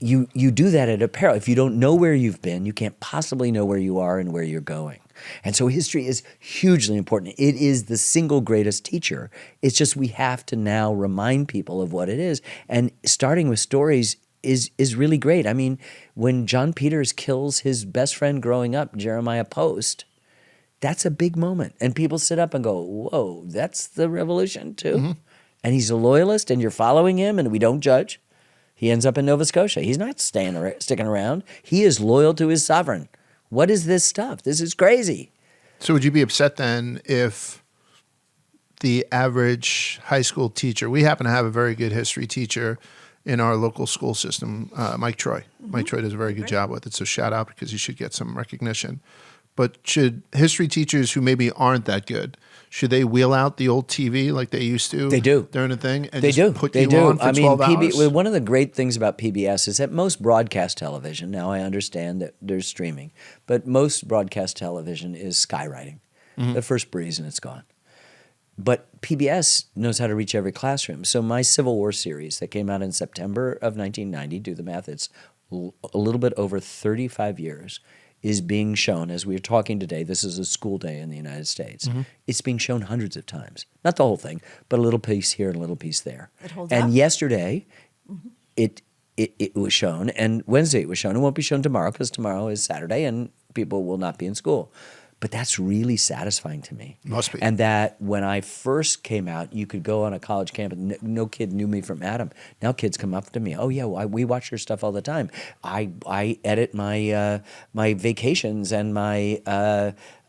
C: you do that at a peril. If you don't know where you've been, you can't possibly know where you are and where you're going. And so history is hugely important. It is the single greatest teacher. It's just we have to now remind people of what it is. And starting with stories is really great. I mean, when John Peters kills his best friend growing up, Jeremiah Post, that's a big moment. And people sit up and go, whoa, that's the revolution too? And he's a loyalist and you're following him and we don't judge. He ends up in Nova Scotia. He's not sticking around. He is loyal to his sovereign. What is this stuff? This is crazy.
A: So would you be upset then if the average high school teacher, we happen to have a very good history teacher in our local school system, Mike Troy. Mike Troy does a very good job with it, so shout out because he should get some recognition. But should history teachers who maybe aren't that good, should they wheel out the old TV like they used to?
C: They do.
A: During a thing? And
C: they do.
A: Put
C: they
A: you
C: do.
A: on for 12 hours?
C: One of the great things about PBS is that most broadcast television, now I understand that there's streaming, but most broadcast television is skywriting. The first breeze and it's gone. But PBS knows how to reach every classroom. So my Civil War series that came out in September of 1990, do the math, it's a little bit over 35 years, is being shown, as we are talking today, this is a school day in the United States. It's being shown hundreds of times. Not the whole thing, but a little piece here and a little piece there.
D: It holds
C: and
D: up.
C: yesterday, it was shown, and Wednesday it was shown. It won't be shown tomorrow because tomorrow is Saturday and people will not be in school. but that's really satisfying to me.
A: Must be.
C: And that when I first came out, you could go on a college campus. No kid knew me from Adam. Now kids come up to me. Oh yeah, we watch your stuff all the time. I edit my my vacations and my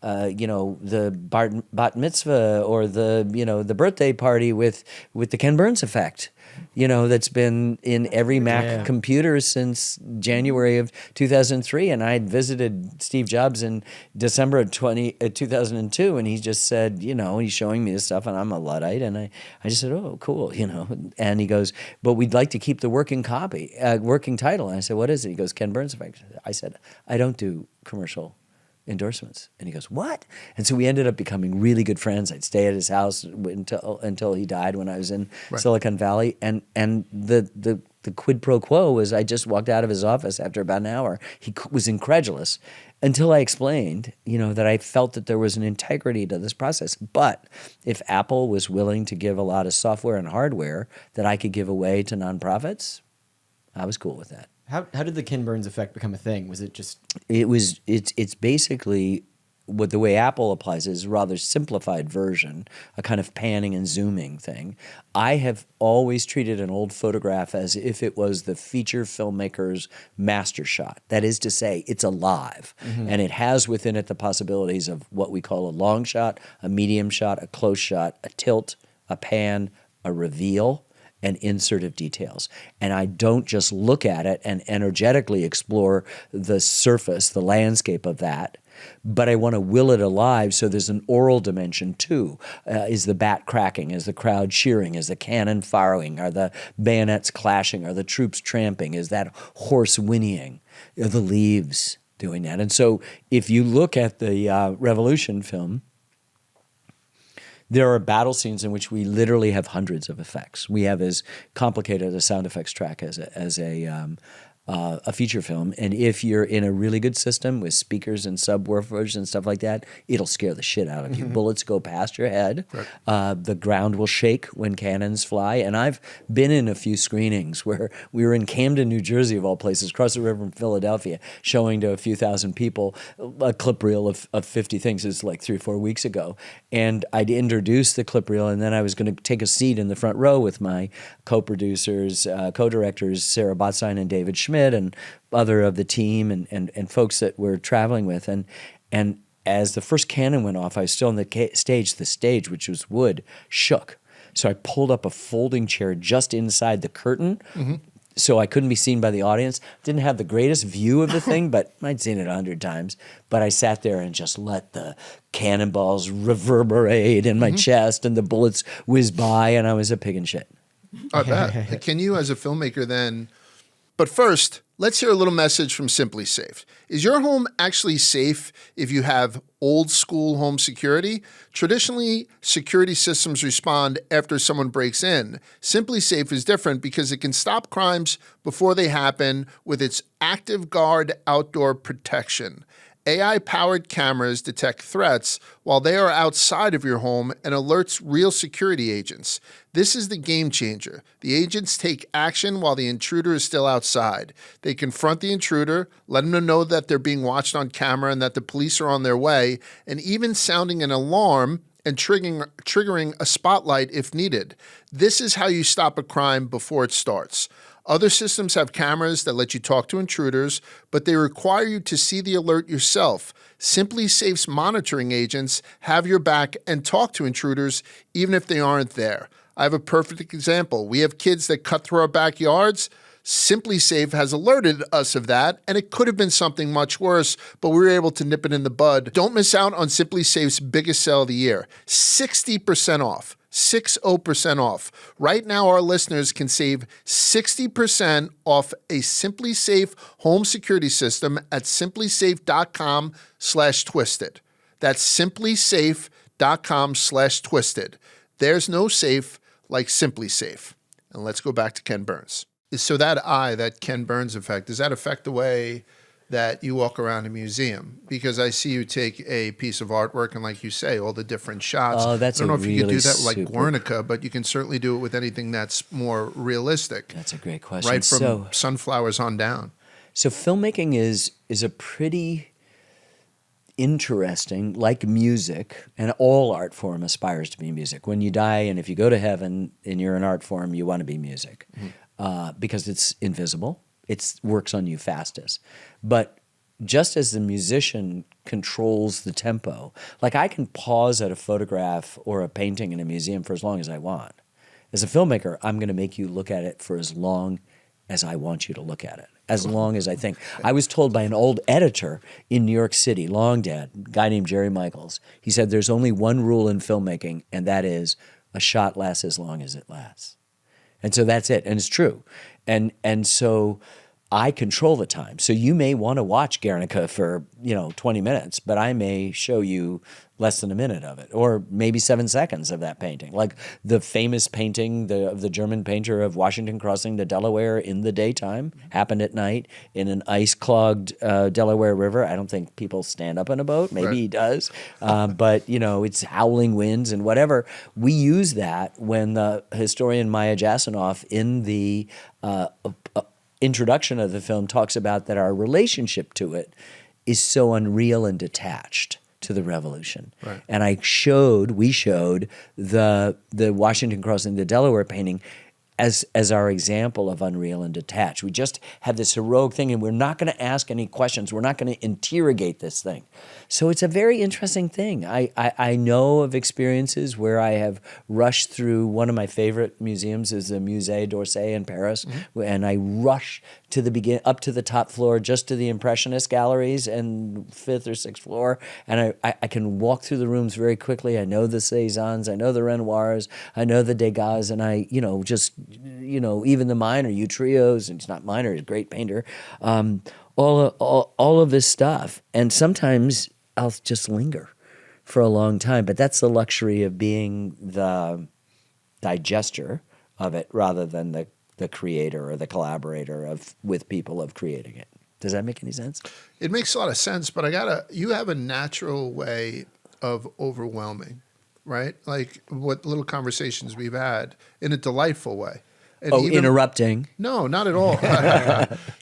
C: the bat mitzvah or the birthday party with the Ken Burns effect. That's been in every Mac computer since January of 2003. And I had visited Steve Jobs in December of 2002. And he just said, he's showing me this stuff and I'm a Luddite. And I just said, oh, cool, And he goes, but we'd like to keep the working title. And I said, what is it? He goes, Ken Burns effect. I said, I don't do commercial endorsements. And he goes, what? And so we ended up becoming really good friends. I'd stay at his house until he died when I was in Silicon Valley. And the quid pro quo was I just walked out of his office after about an hour. He was incredulous until I explained, that I felt that there was an integrity to this process. But if Apple was willing to give a lot of software and hardware that I could give away to nonprofits, I was cool with that.
B: How did the Ken Burns effect become a thing? Was it just...
C: It's basically what the way Apple applies it is a rather simplified version, a kind of panning and zooming thing. I have always treated an old photograph as if it was the feature filmmaker's master shot. That is to say, it's alive. Mm-hmm. And it has within it the possibilities of what we call a long shot, a medium shot, a close shot, a tilt, a pan, a reveal, and insert of details. And I don't just look at it and energetically explore the surface, the landscape of that, but I want to will it alive so there's an oral dimension too. Is the bat cracking? Is the crowd cheering? Is the cannon firing? Are the bayonets clashing? Are the troops tramping? Is that horse whinnying? Are the leaves doing that? And so if you look at the Revolution film, there are battle scenes in which we literally have hundreds of effects. We have as complicated a sound effects track as a feature film. And if you're in a really good system with speakers and subwoofers and stuff like that, it'll scare the shit out of you. Bullets go past your head. Right. The ground will shake when cannons fly. And I've been in a few screenings where we were in Camden, New Jersey, of all places, across the river from Philadelphia, showing to a few thousand people a clip reel of 50 things. It's like 3 or 4 weeks ago. And I'd introduced the clip reel, and then I was going to take a seat in the front row with my co-producers, co-directors, Sarah Botstein and David Schmidt, and other of the team and folks that we're traveling with. And as the first cannon went off, I was still on the stage. The stage, which was wood, shook. So I pulled up a folding chair just inside the curtain so I couldn't be seen by the audience. Didn't have the greatest view of the thing, but I'd seen it 100 times. But I sat there and just let the cannonballs reverberate in my chest and the bullets whiz by, and I was a pig in shit.
A: I bet. Can you, as a filmmaker, then... But first, let's hear a little message from SimpliSafe. Is your home actually safe if you have old school home security? Traditionally, security systems respond after someone breaks in. SimpliSafe is different because it can stop crimes before they happen with its Active Guard outdoor protection. AI-powered cameras detect threats while they are outside of your home and alerts real security agents. This is the game changer. The agents take action while the intruder is still outside. They confront the intruder, let them know that they're being watched on camera and that the police are on their way, and even sounding an alarm and triggering a spotlight if needed. This is how you stop a crime before it starts. Other systems have cameras that let you talk to intruders, but they require you to see the alert yourself. SimpliSafe's monitoring agents have your back and talk to intruders even if they aren't there. I have a perfect example. We have kids that cut through our backyards. SimpliSafe has alerted us of that, and it could have been something much worse, but we were able to nip it in the bud. Don't miss out on SimpliSafe's biggest sale of the year, 60% off. 60% off. Right now, our listeners can save 60% off a SimpliSafe home security system at SimpliSafe.com/twisted. That's SimpliSafe.com/twisted. There's no safe like SimpliSafe. And let's go back to Ken Burns. So that Ken Burns effect, does that affect the way that you walk around a museum? Because I see you take a piece of artwork and, like you say, all the different shots.
C: Oh, that's
A: I don't know if you could do that
C: really
A: like Guernica, but you can certainly do it with anything that's more realistic.
C: That's a great question.
A: Right from sunflowers on down.
C: So filmmaking is a pretty interesting, like music, and all art form aspires to be music. When you die and if you go to heaven and you're an art form, you want to be music because it's invisible. It works on you fastest. But just as the musician controls the tempo, like I can pause at a photograph or a painting in a museum for as long as I want. As a filmmaker, I'm going to make you look at it for as long as I want you to look at it, as long as I think. I was told by an old editor in New York City, long dead, a guy named Jerry Michaels. He said there's only one rule in filmmaking, and that is a shot lasts as long as it lasts. And so that's it, and it's true. And so I control the time. So you may want to watch Guernica for 20 minutes, but I may show you less than a minute of it, or maybe 7 seconds of that painting. Like the famous painting of the German painter of Washington crossing the Delaware in the daytime, happened at night in an ice-clogged Delaware River. I don't think people stand up in a boat. Maybe he does. But, it's howling winds and whatever. We use that when the historian Maya Jasanoff in the introduction of the film talks about that our relationship to it is so unreal and detached to the revolution. Right. And we showed the Washington crossing the Delaware painting as our example of unreal and detached. We just have this heroic thing, and we're not going to ask any questions. We're not going to interrogate this thing. So it's a very interesting thing. I know of experiences where I have rushed through. One of my favorite museums is the Musée d'Orsay in Paris, and I rush to up to the top floor, just to the Impressionist galleries and 5th or 6th floor, and I can walk through the rooms very quickly. I know the Cézannes, I know the Renoirs, I know the Degas, and I even the minor, Utrios, and he's not minor, he's a great painter, all of this stuff. And sometimes I'll just linger for a long time, but that's the luxury of being the digester of it rather than the creator or the collaborator with people of creating it. Does that make any sense?
A: It makes a lot of sense, but you have a natural way of overwhelming, right? Like what little conversations we've had in a delightful way. And
C: interrupting.
A: No, not at all.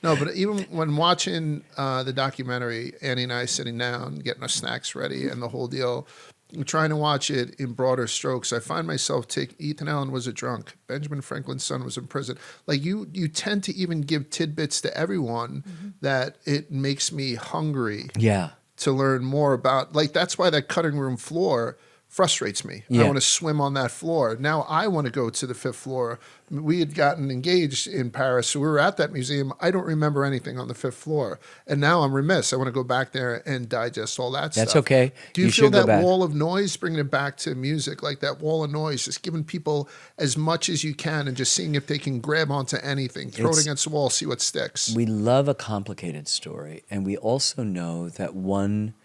A: No, but even when watching the documentary, Annie and I sitting down, getting our snacks ready and the whole deal, trying to watch it in broader strokes, I find myself Ethan Allen was a drunk. Benjamin Franklin's son was in prison. Like you tend to even give tidbits to everyone that it makes me hungry to learn more about. Like that's why that cutting room floor frustrates me. I want to swim on that floor. Now I want to go to the 5th floor. We had gotten engaged in Paris, so we were at that museum. I don't remember anything on the 5th floor. And now I'm remiss. I want to go back there and digest all that stuff.
C: That's okay.
A: Do you feel that wall of noise, bringing it back to music, like that wall of noise, just giving people as much as you can and just seeing if they can grab onto anything, throw it against the wall, see what sticks?
C: We love a complicated story, and we also know that one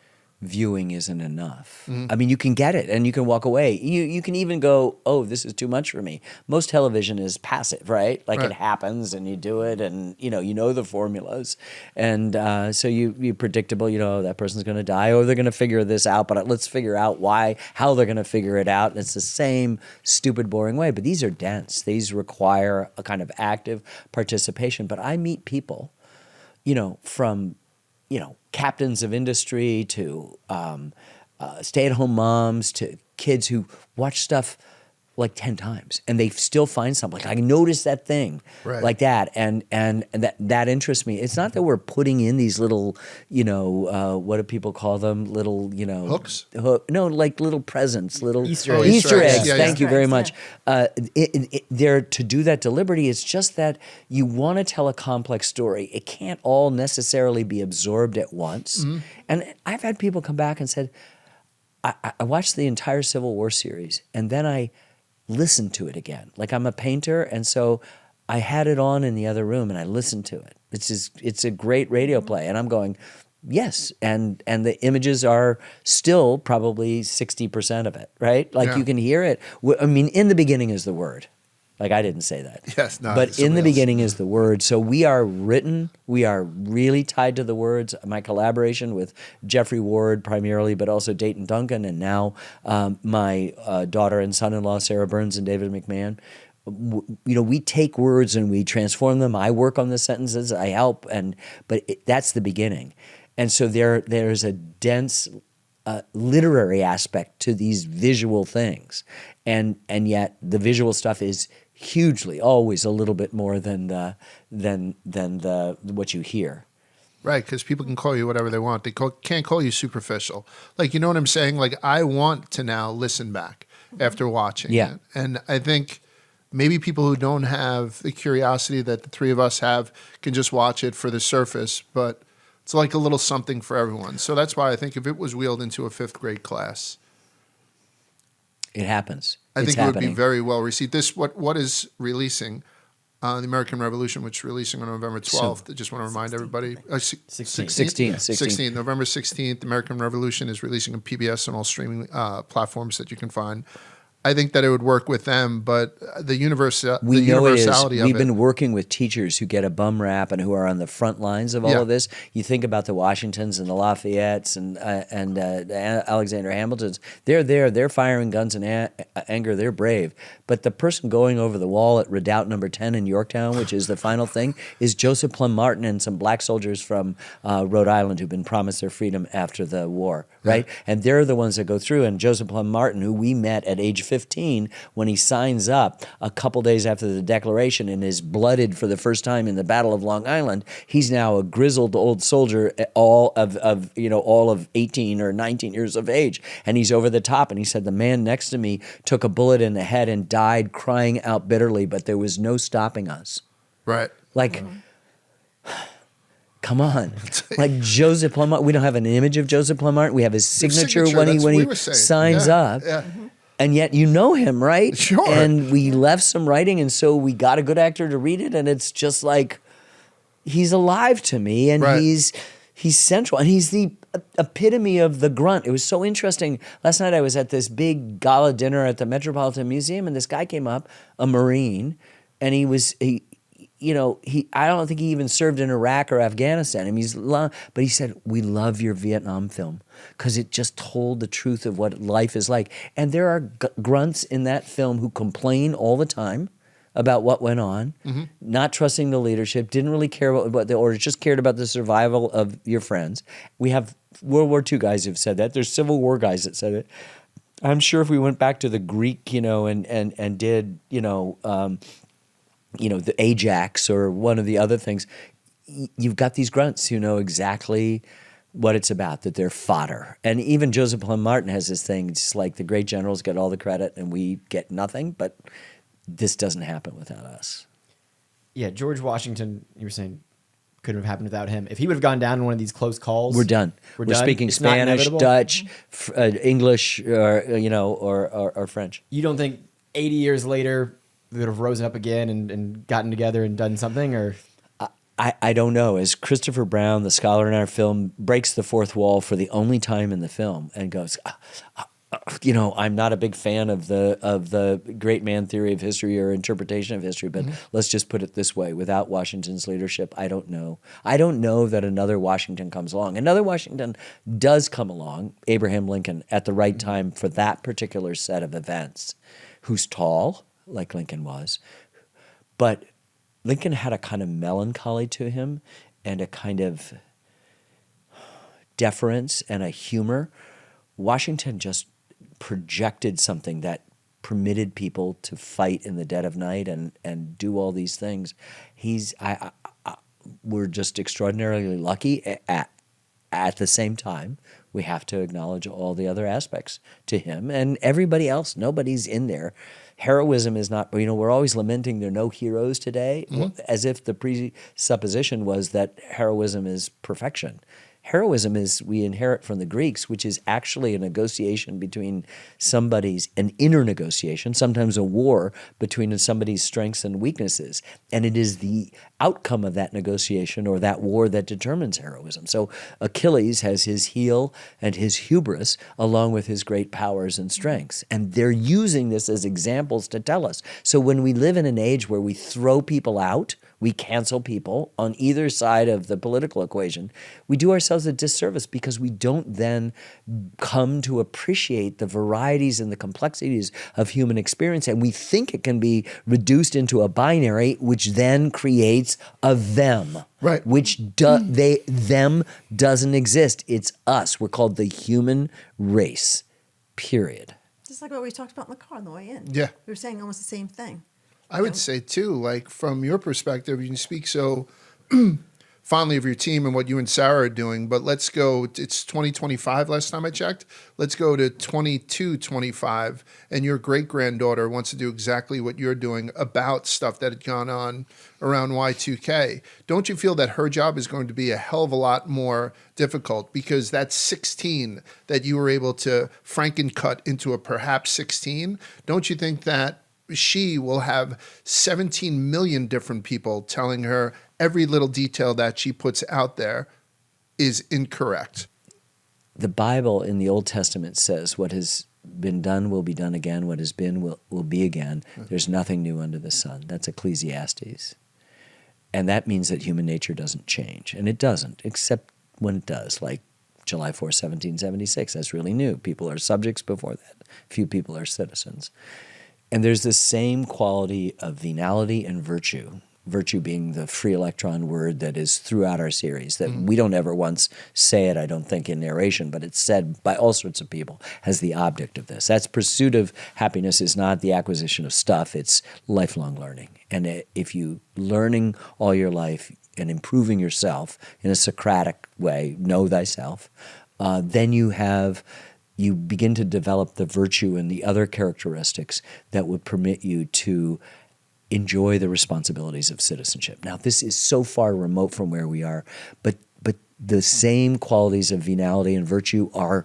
C: viewing isn't enough. I mean, you can get it and you can walk away. You can even go, oh, this is too much for me. Most television is passive, right? Like it happens and you do it and you know the formulas. And so you're predictable, that person's going to die or they're going to figure this out, but let's figure out how they're going to figure it out. And it's the same stupid, boring way. But these are dense. These require a kind of active participation. But I meet people, from captains of industry to stay-at-home moms to kids who watch stuff like 10 times and they still find something. Like I noticed that thing like that and that interests me. It's not that we're putting in these little, what do people call them? Little,
A: hooks?
C: No, like little presents, little
B: Easter
C: eggs.
A: Yeah,
C: Thank you very much. They're to do that deliberately. It's just that you want to tell a complex story. It can't all necessarily be absorbed at once. And I've had people come back and said, I watched the entire Civil War series and then I listened to it again. Like I'm a painter, and so I had it on in the other room and I listened to it. It's a great radio play, and I'm going, yes, and the images are still probably 60% of it, right? Like you can hear it. I mean, in the beginning is the word. Like I didn't say that.
A: Yes, no.
C: But in the beginning is the word. So we are really tied to the words. My collaboration with Jeffrey Ward primarily, but also Dayton Duncan, and now my daughter and son-in-law, Sarah Burns and David McMahon. We take words and we transform them. I work on the sentences. I help, but that's the beginning. And so there's a dense literary aspect to these visual things, and yet the visual stuff is hugely always a little bit more than the what you hear.
A: Right, because people can call you whatever they want. They can't call you superficial. Like, you know what I'm saying? Like, I want to now listen back after watching it. And I think maybe people who don't have the curiosity that the three of us have can just watch it for the surface, but it's like a little something for everyone. So that's why I think if it was wheeled into a fifth grade class,
C: it happens.
A: I think it would be very well received. This what is releasing, the American Revolution, which is releasing on November 12th. I just want to remind everybody. 16th. November 16th, American Revolution is releasing on PBS and all streaming platforms that you can find. I think that it would work with them, but the universality of it.
C: We've been working with teachers who get a bum rap and who are on the front lines of all of this. You think about the Washingtons and the Lafayettes and Alexander Hamiltons. They're there. They're firing guns in anger. They're brave. But the person going over the wall at Redoubt Number 10 in Yorktown, which is the final thing, is Joseph Plum Martin and some black soldiers from Rhode Island who've been promised their freedom after the war, right? And they're the ones that go through. And Joseph Plum Martin, who we met at age 15 when he signs up a couple days after the Declaration and is blooded for the first time in the Battle of Long Island, he's now a grizzled old soldier, all of 18 or 19 years of age, and he's over the top. And he said, the man next to me took a bullet in the head and died crying out bitterly, but there was no stopping us.
A: Right.
C: Like, come on. Like Joseph Plum Martin, we don't have an image of Joseph Plum Martin. We have his signature when he signs up. Yeah. And yet you know him, right?
A: Sure.
C: And we left some writing, and so we got a good actor to read it, and it's just like, he's alive to me, and he's central, and he's the epitome of the grunt. It was so interesting. Last night I was at this big gala dinner at the Metropolitan Museum, and this guy came up, a Marine, and I don't think he even served in Iraq or Afghanistan. I mean, but he said, we love your Vietnam film because it just told the truth of what life is like. And there are grunts in that film who complain all the time about what went on, not trusting the leadership, didn't really care about the orders, just cared about the survival of your friends. We have World War II guys who've said that. There's Civil War guys that said it. I'm sure if we went back to the Greek, and did, the Ajax or one of the other things, you've got these grunts who know exactly what it's about, that they're fodder. And even Joseph Plum Martin has this thing, it's like the great generals get all the credit and we get nothing, but this doesn't happen without us.
B: Yeah, George Washington, you were saying, couldn't have happened without him. If he would have gone down in one of these close calls,
C: we're done. We're speaking Spanish, Dutch, English, or French.
B: You don't think 80 years later they would have risen up again and gotten together and done something, or?
C: I don't know. As Christopher Brown, the scholar in our film, breaks the fourth wall for the only time in the film and goes, I'm not a big fan of the great man theory of history or interpretation of history, but let's just put it this way. Without Washington's leadership, I don't know. I don't know that another Washington comes along. Another Washington does come along, Abraham Lincoln, at the right time for that particular set of events, who's tall, like Lincoln was, but Lincoln had a kind of melancholy to him and a kind of deference and a humor. Washington just projected something that permitted people to fight in the dead of night and do all these things. We're just extraordinarily lucky. At the same time, we have to acknowledge all the other aspects to him and everybody else. Nobody's in there. Heroism is not, we're always lamenting there are no heroes today, as if the presupposition was that heroism is perfection. Heroism is we inherit from the Greeks, which is actually a negotiation between an inner negotiation, sometimes a war between somebody's strengths and weaknesses. And it is the outcome of that negotiation or that war that determines heroism. So Achilles has his heel and his hubris along with his great powers and strengths. And they're using this as examples to tell us. So when we live in an age where we throw people out, we cancel people on either side of the political equation, we do ourselves a disservice because we don't then come to appreciate the varieties and the complexities of human experience. And we think it can be reduced into a binary, which then creates a them.
A: Right.
C: Which them doesn't exist. It's us. We're called the human race, period.
D: Just like what we talked about in the car on the way in.
A: Yeah.
D: We were saying almost the same thing.
A: I would say too, like from your perspective, you can speak so fondly of your team and what you and Sarah are doing, but let's go, it's 2025 last time I checked. Let's go to 2225, and your great-granddaughter wants to do exactly what you're doing about stuff that had gone on around Y2K. Don't you feel that her job is going to be a hell of a lot more difficult because that 16 that you were able to franken-cut into a perhaps 16, don't you think that she will have 17 million different people telling her every little detail that she puts out there is incorrect?
C: The Bible in the Old Testament says what has been done will be done again. What has been will be again. There's nothing new under the sun. That's Ecclesiastes. And that means that human nature doesn't change. And it doesn't, except when it does, like July 4th, 1776. That's really new. People are subjects before that. Few people are citizens. And there's the same quality of venality and virtue being the free electron word that is throughout our series, that we don't ever once say it, I don't think, in narration, but it's said by all sorts of people as the object of this. That's pursuit of happiness is not the acquisition of stuff, it's lifelong learning. And if you learning all your life and improving yourself in a Socratic way, know thyself, then you begin to develop the virtue and the other characteristics that would permit you to enjoy the responsibilities of citizenship. Now, this is so far remote from where we are, but the same qualities of venality and virtue are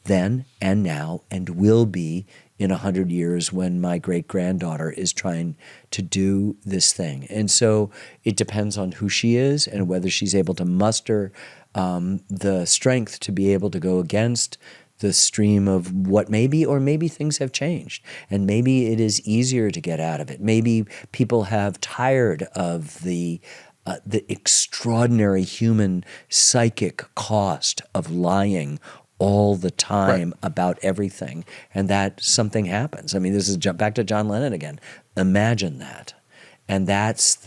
C: then and now and will be in 100 years when my great-granddaughter is trying to do this thing. And so it depends on who she is and whether she's able to muster the strength to be able to go against the stream of what maybe things have changed, and maybe it is easier to get out of it. Maybe people have tired of the extraordinary human psychic cost of lying all the time about everything, and that something happens. I mean, this is back to John Lennon again. Imagine that, and that's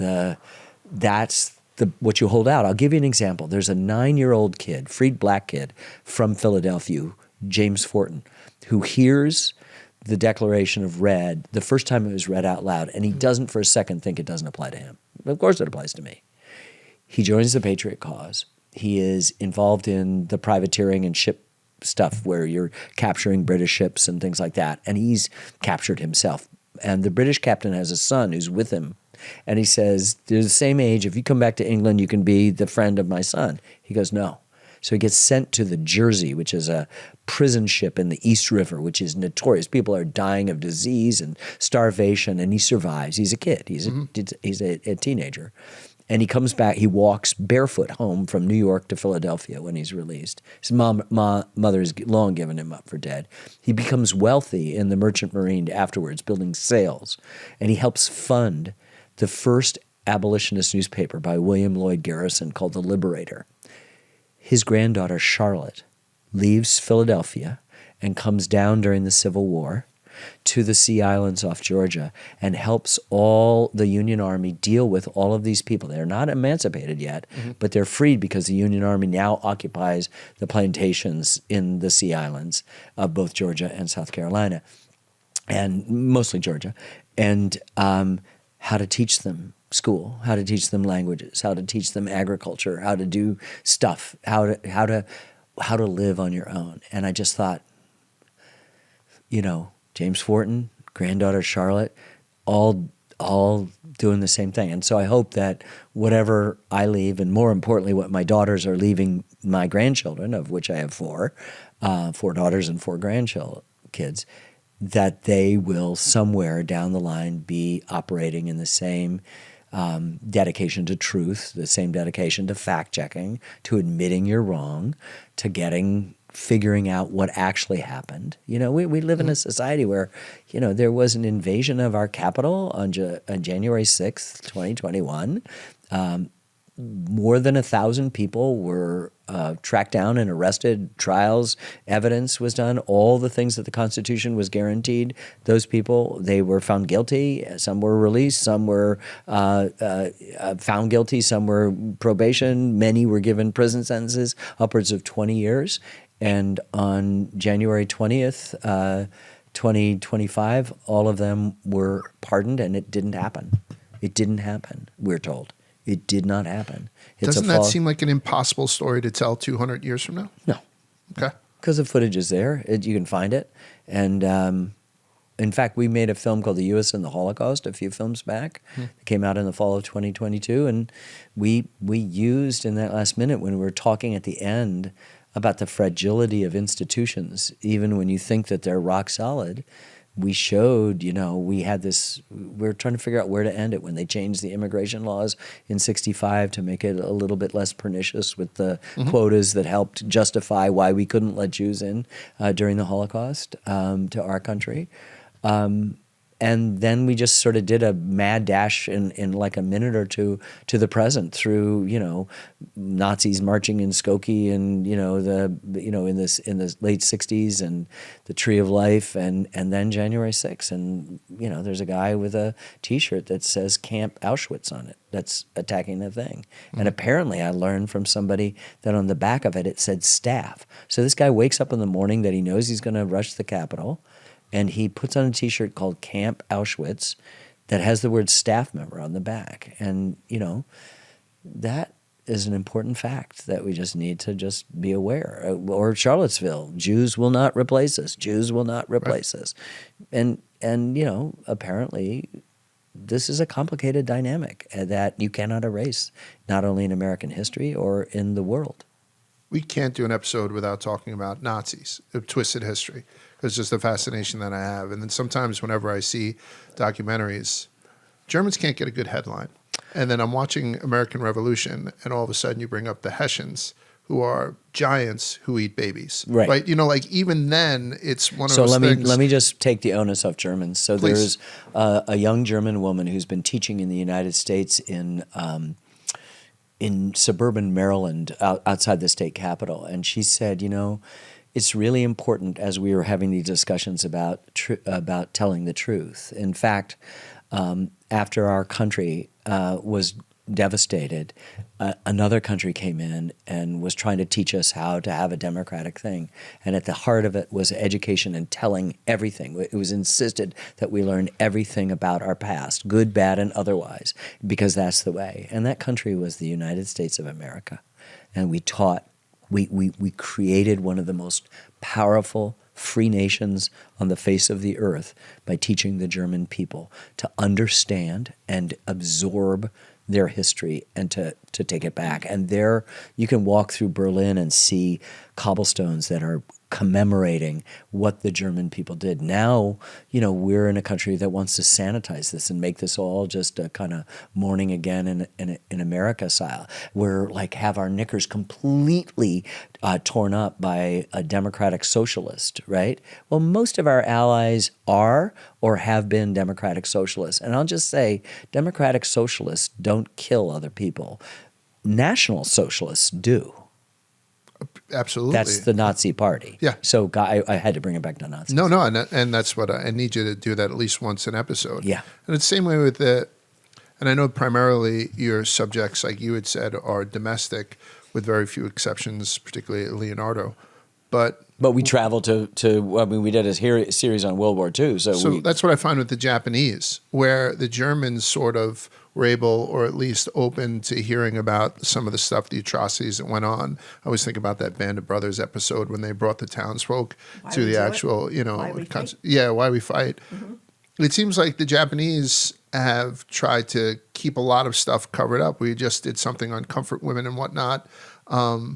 C: what you hold out. I'll give you an example. There's a 9-year-old kid, freed black kid from Philadelphia, Jame Forten, who hears the Declaration of Read the first time it was read out loud, and he doesn't for a second think it doesn't apply to him. Of course it applies to me. He joins the Patriot cause. He is involved in the privateering and ship stuff where you're capturing British ships and things like that, and he's captured himself. And the British captain has a son who's with him, and he says, they're the same age. If you come back to England, you can be the friend of my son. He goes, no. So he gets sent to the Jersey, which is a prison ship in the East River, which is notorious. People are dying of disease and starvation, and he survives. He's a kid. He's a teenager. And he comes back. He walks barefoot home from New York to Philadelphia when he's released. His mother has long given him up for dead. He becomes wealthy in the Merchant Marine afterwards, building sails. And he helps fund the first abolitionist newspaper by William Lloyd Garrison called The Liberator. His granddaughter, Charlotte, leaves Philadelphia and comes down during the Civil War to the Sea Islands off Georgia and helps all the Union Army deal with all of these people. They're not emancipated yet, but they're freed because the Union Army now occupies the plantations in the Sea Islands of both Georgia and South Carolina, and mostly Georgia, and how to teach them school, how to teach them languages, how to teach them agriculture, how to do stuff, how to live on your own. And I just thought, Jame Forten, granddaughter Charlotte, all doing the same thing. And so I hope that whatever I leave, and more importantly, what my daughters are leaving my grandchildren, of which I have 4 daughters and 4 grandkids, that they will somewhere down the line be operating in the same dedication to truth, the same dedication to fact-checking, to admitting you're wrong, to getting figuring out what actually happened. You know, we live in a society where, you know, there was an invasion of our capital on January 6th, 2021. More than 1,000 people were tracked down and arrested. Trials, evidence was done. All the things that the Constitution was guaranteed. Those people, they were found guilty. Some were released. Some were found guilty. Some were probation. Many were given prison sentences, upwards of 20 years. And on January 20th, 2025, all of them were pardoned, and it didn't happen. It didn't happen, we're told. It did not happen.
A: Doesn't that seem like an impossible story to tell 200 years from now?
C: No.
A: Okay.
C: Because the footage is there. You can find it. And in fact, we made a film called The U.S. and the Holocaust a few films back. It came out in the fall of 2022. And we used in that last minute when we were talking at the end about the fragility of institutions, even when you think that they're rock solid, we showed, you know, we were trying to figure out where to end it when they changed the immigration laws in 1965 to make it a little bit less pernicious with the quotas that helped justify why we couldn't let Jews in during the Holocaust to our country. And then we just sort of did a mad dash in like a minute or two to the present through, you know, Nazis marching in Skokie and, you know, in the late 60s and the Tree of Life and then January 6th. And, you know, there's a guy with a T-shirt that says Camp Auschwitz on it that's attacking the thing. And apparently I learned from somebody that on the back of it said staff. So this guy wakes up in the morning that he knows he's going to rush the Capitol, and he puts on a T-shirt called Camp Auschwitz that has the word staff member on the back. And, you know, that is an important fact that we just need to just be aware. Or Charlottesville, Jews will not replace us. Jews will not replace us. And you know, apparently this is a complicated dynamic that you cannot erase, not only in American history or in the world.
A: We can't do an episode without talking about Nazis, twisted history. It's just a fascination that I have. And then sometimes whenever I see documentaries, Germans can't get a good headline. And then I'm watching American Revolution, and all of a sudden you bring up the Hessians, who are giants who eat babies. Right? You know, like even then, it's one of those things.
C: So let me just take the onus off Germans. So
A: Please.
C: There's a young German woman who's been teaching in the United States in suburban Maryland, outside the state capitol. And she said, you know, it's really important as we were having these discussions about telling the truth. In fact, after our country was devastated, another country came in and was trying to teach us how to have a democratic thing. And at the heart of it was education and telling everything. It was insisted that we learn everything about our past, good, bad, and otherwise, because that's the way. And that country was the United States of America. And we taught. We created one of the most powerful free nations on the face of the earth by teaching the German people to understand and absorb their history and to take it back. And there you can walk through Berlin and see cobblestones that are commemorating what the German people did. Now, you know, we're in a country that wants to sanitize this and make this all just a kind of morning again in America style. We're like have our knickers completely torn up by a democratic socialist, right? Well, most of our allies are or have been democratic socialists. And I'll just say, democratic socialists don't kill other people. National socialists do.
A: Absolutely.
C: That's the Nazi party.
A: Yeah.
C: So I had to bring it back to Nazis.
A: No, and that's what I need you to do that at least once an episode.
C: Yeah.
A: And it's the same way with and I know primarily your subjects, like you had said, are domestic with very few exceptions, particularly Leonardo. But
C: we traveled to I mean, we did a series on World War II. So
A: that's what I find with the Japanese, where the Germans sort of were able, or at least open to hearing about some of the stuff, the atrocities that went on. I always think about that Band of Brothers episode when they brought the townsfolk to the actual, you know, why we fight. It seems like the Japanese have tried to keep a lot of stuff covered up. We just did something on comfort women and whatnot. Do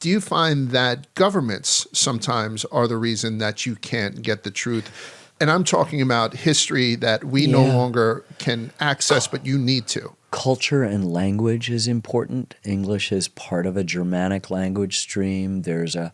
A: you find that governments sometimes are the reason that you can't get the truth? And I'm talking about history that we no longer can access, but you need to.
C: culture and language is important. English is part of a Germanic language stream. There's a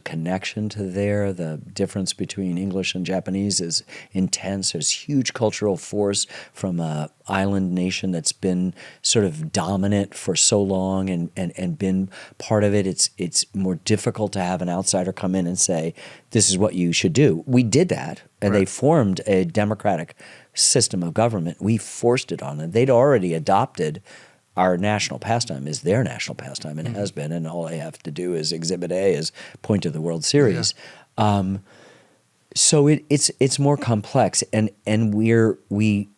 C: connection to there. The difference between English and Japanese is intense. There's huge cultural force from a island nation that's been sort of dominant for so long and been part of it. It's more difficult to have an outsider come in and say, this is what you should do. We did that, and they formed a democratic system of government. We forced it on them. They'd already adopted our national pastime is their national pastime, and has been, and all they have to do is Exhibit A is point to the World Series. Yeah. So it's more complex, and we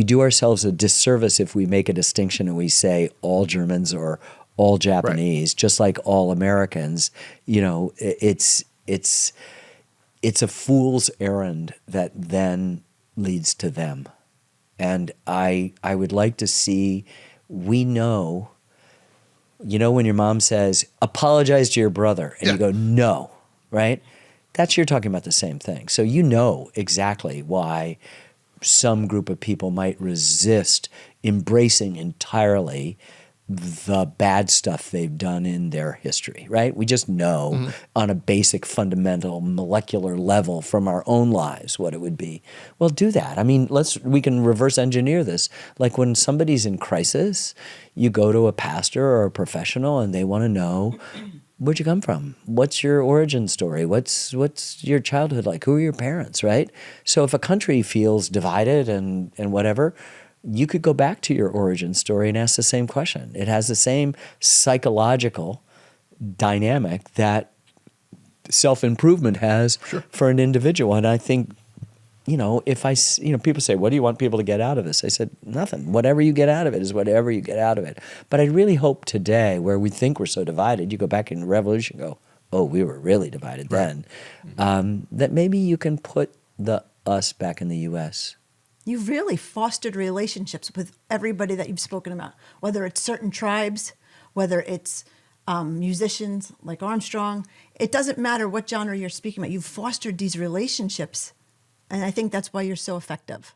C: do ourselves a disservice if we make a distinction and we say all Germans or all Japanese, just like all Americans. You know, it's a fool's errand that then leads to them. And I would like to see, we know, you know, when your mom says, apologize to your brother, and you go, no, right? You're talking about the same thing. So you know exactly why some group of people might resist embracing entirely the bad stuff they've done in their history, right? We just know on a basic, fundamental, molecular level from our own lives what it would be. Well, do that. I mean, we can reverse engineer this. Like when somebody's in crisis, you go to a pastor or a professional and they want to know, where'd you come from? What's your origin story? What's your childhood like? Who are your parents, right? So if a country feels divided and whatever, you could go back to your origin story and ask the same question. It has the same psychological dynamic that self-improvement has for an individual. And I think, you know, people say, what do you want people to get out of this? I said, nothing. Whatever you get out of it is whatever you get out of it. But I really hope today, where we think we're so divided, you go back in the revolution and go, oh, we were really divided then, that maybe you can put the us back in the U.S.
D: You've really fostered relationships with everybody that you've spoken about, whether it's certain tribes, whether it's musicians like Armstrong. It doesn't matter what genre you're speaking about. You've fostered these relationships, and I think that's why you're so effective.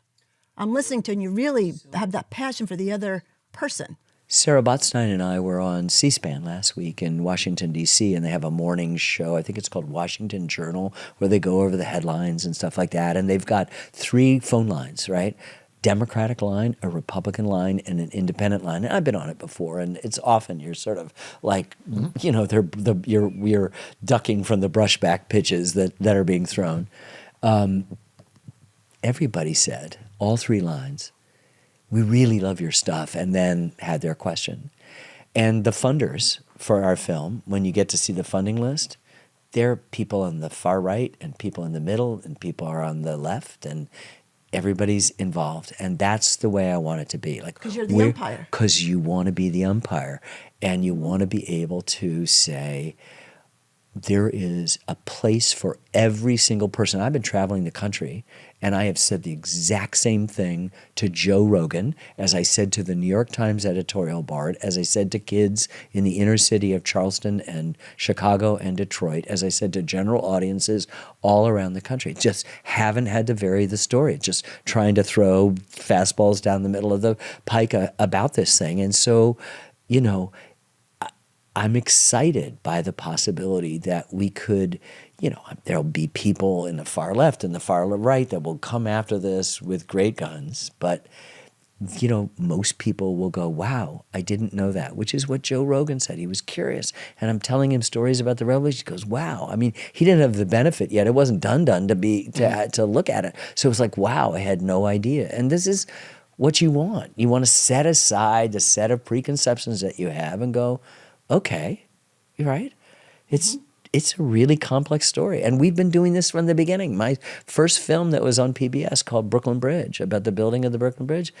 D: I'm listening to you, and you really have that passion for the other person.
C: Sarah Botstein and I were on C-SPAN last week in Washington, D.C., and they have a morning show. I think it's called Washington Journal, where they go over the headlines and stuff like that. And they've got 3 phone lines, right? Democratic line, a Republican line, and an independent line. And I've been on it before, and it's often you're sort of like, you know, you're ducking from the brushback pitches that are being thrown. Everybody said, all 3 lines, we really love your stuff, and then had their question. And the funders for our film, when you get to see the funding list, there are people on the far right and people in the middle and people are on the left, and everybody's involved. And that's the way I want it to be. Like,
D: because you're the umpire.
C: Because you want to be the umpire, and you want to be able to say, there is a place for every single person. I've been traveling the country, and I have said the exact same thing to Joe Rogan, as I said to the New York Times editorial board, as I said to kids in the inner city of Charleston and Chicago and Detroit, as I said to general audiences all around the country. Just haven't had to vary the story. Just trying to throw fastballs down the middle of the pike about this thing. And so, you know, I'm excited by the possibility that we could, you know, there'll be people in the far left and the far right that will come after this with great guns. But, you know, most people will go, wow, I didn't know that, which is what Joe Rogan said. He was curious. And I'm telling him stories about the revolution. He goes, wow. I mean, he didn't have the benefit yet. It wasn't done to look at it. So it was like, wow, I had no idea. And this is what you want. You want to set aside the set of preconceptions that you have and go, okay, you're right. It's a really complex story. And we've been doing this from the beginning. My first film that was on PBS called Brooklyn Bridge, about the building of the Brooklyn Bridge,